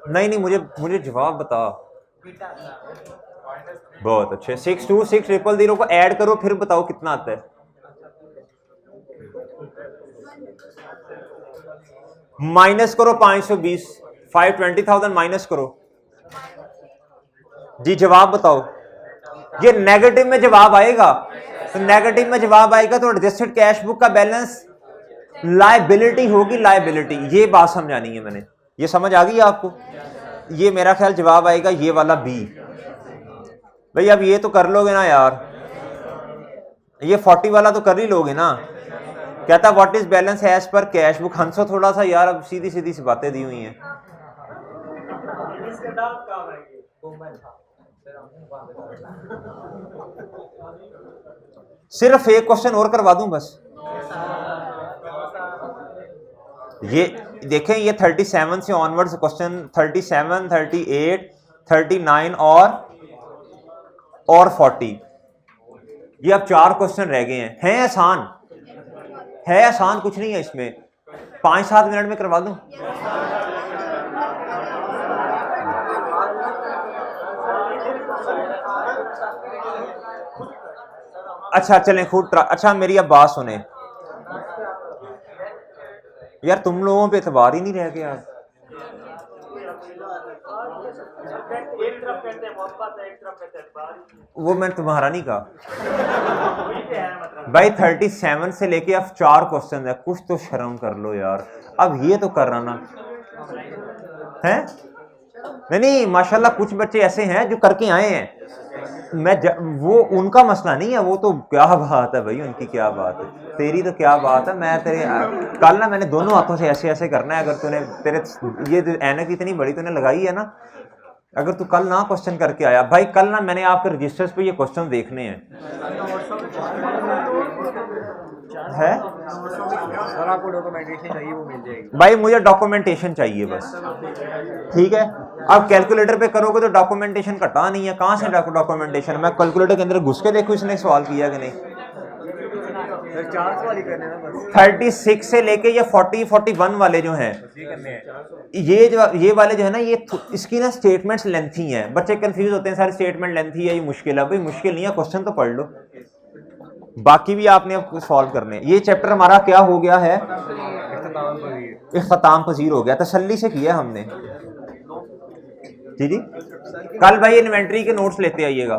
नहीं मुझे जवाब बता। बहुत अच्छे, 626,000 को ऐड करो, फिर बताओ कितना आता है। माइनस करो 520, 520,000 माइनस करो जी, जवाब बताओ। ये नेगेटिव में जवाब आएगा, तो नेगेटिव में जवाब आएगा तो एडजस्टेड कैश बुक का बैलेंस लायबिलिटी होगी, लायबिलिटी। ये बात समझानी है मैंने, ये समझ आ गई आपको? ये मेरा ख्याल जवाब आएगा ये वाला बी। भाई अब ये तो कर लोगे ना यार, ये 40 वाला तो कर ही लोगे ना। कहता what is balance as per cash book. हंसो थोड़ा सा यार, अब सीधी सी बातें दी हुई हैं। सिर्फ एक क्वेश्चन और करवा दूं बस। ये देखें, ये 37 से ऑनवर्ड्स क्वेश्चन 37, 38, 39 और 40, ये अब 4 क्वेश्चन रह गए हैं। है आसान, कुछ नहीं है इसमें, 5-7 मिनट में करवा दूं। अच्छा चलें खुद अच्छा मेरी अब बात सुने यार, तुम लोगों पे एतबार ही नहीं रह गया। वो मैं तुम्हारा नहीं कहा भाई। 37 से लेके अब 4 क्वेश्चन है, कुछ तो शर्म कर लो यार। अब ये तो कर रहा ना है? नहीं माशाल्लाह कुछ बच्चे ऐसे हैं जो करके आए हैं। वो उनका मसला नहीं है, वो तो क्या बात है भाई, उनकी क्या बात है, तेरी तो क्या बात है। मैं तेरे कल ना मैंने दोनों हाथों से ऐसे करना है। अगर तूने तेरे ये ऐनक इतनी बड़ी तूने लगाई है ना, अगर तू कल ना क्वेश्चन करके आया भाई, कल ना मैंने आपके रजिस्टर्स पे ये क्वेश्चन देखने हैं। सर आपको डॉक्यूमेंटेशन चाहिए, वो मिल जाएगी भाई। मुझे डॉक्यूमेंटेशन चाहिए बस, ठीक है। अब कैलकुलेटर पे करोगे तो डॉक्यूमेंटेशन कटा नहीं है, कहां से डॉक्यूमेंटेशन? मैं कैलकुलेटर के अंदर घुस के देखूं इसने सवाल किया कि नहीं। सर 4 सवाल ही करने ना बस। 36 से लेके ये 40-41 वाले जो हैं, ये वाले जो है ना, ये इसकी ना स्टेटमेंट्स लेंथी हैं। बच्चे कंफ्यूज होते हैं, सारे स्टेटमेंट लेंथी है, ये मुश्किल है। भाई मुश्किल नहीं है, क्वेश्चन तो पढ़ लो, बाकी भी आपने अब सॉल्व करने। ये चैप्टर हमारा क्या हो गया है? इख्तिताम पजीर हो गया, तसल्ली से किया हमने जी। कल भाई इन्वेंट्री के नोट्स लेते आइएगा,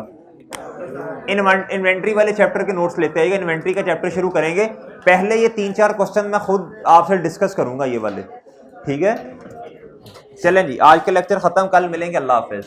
इन्वेंट्री वाले चैप्टर के नोट्स लेते आइएगा। इन्वेंट्री का चैप्टर शुरू करेंगे, पहले ये 3-4 क्वेश्चन मैं खुद आपसे डिस्कस करूंगा ये वाले, ठीक है। चलें जी, आज के लेक्चर खत्म, कल मिलेंगे, अल्लाह हाफिज।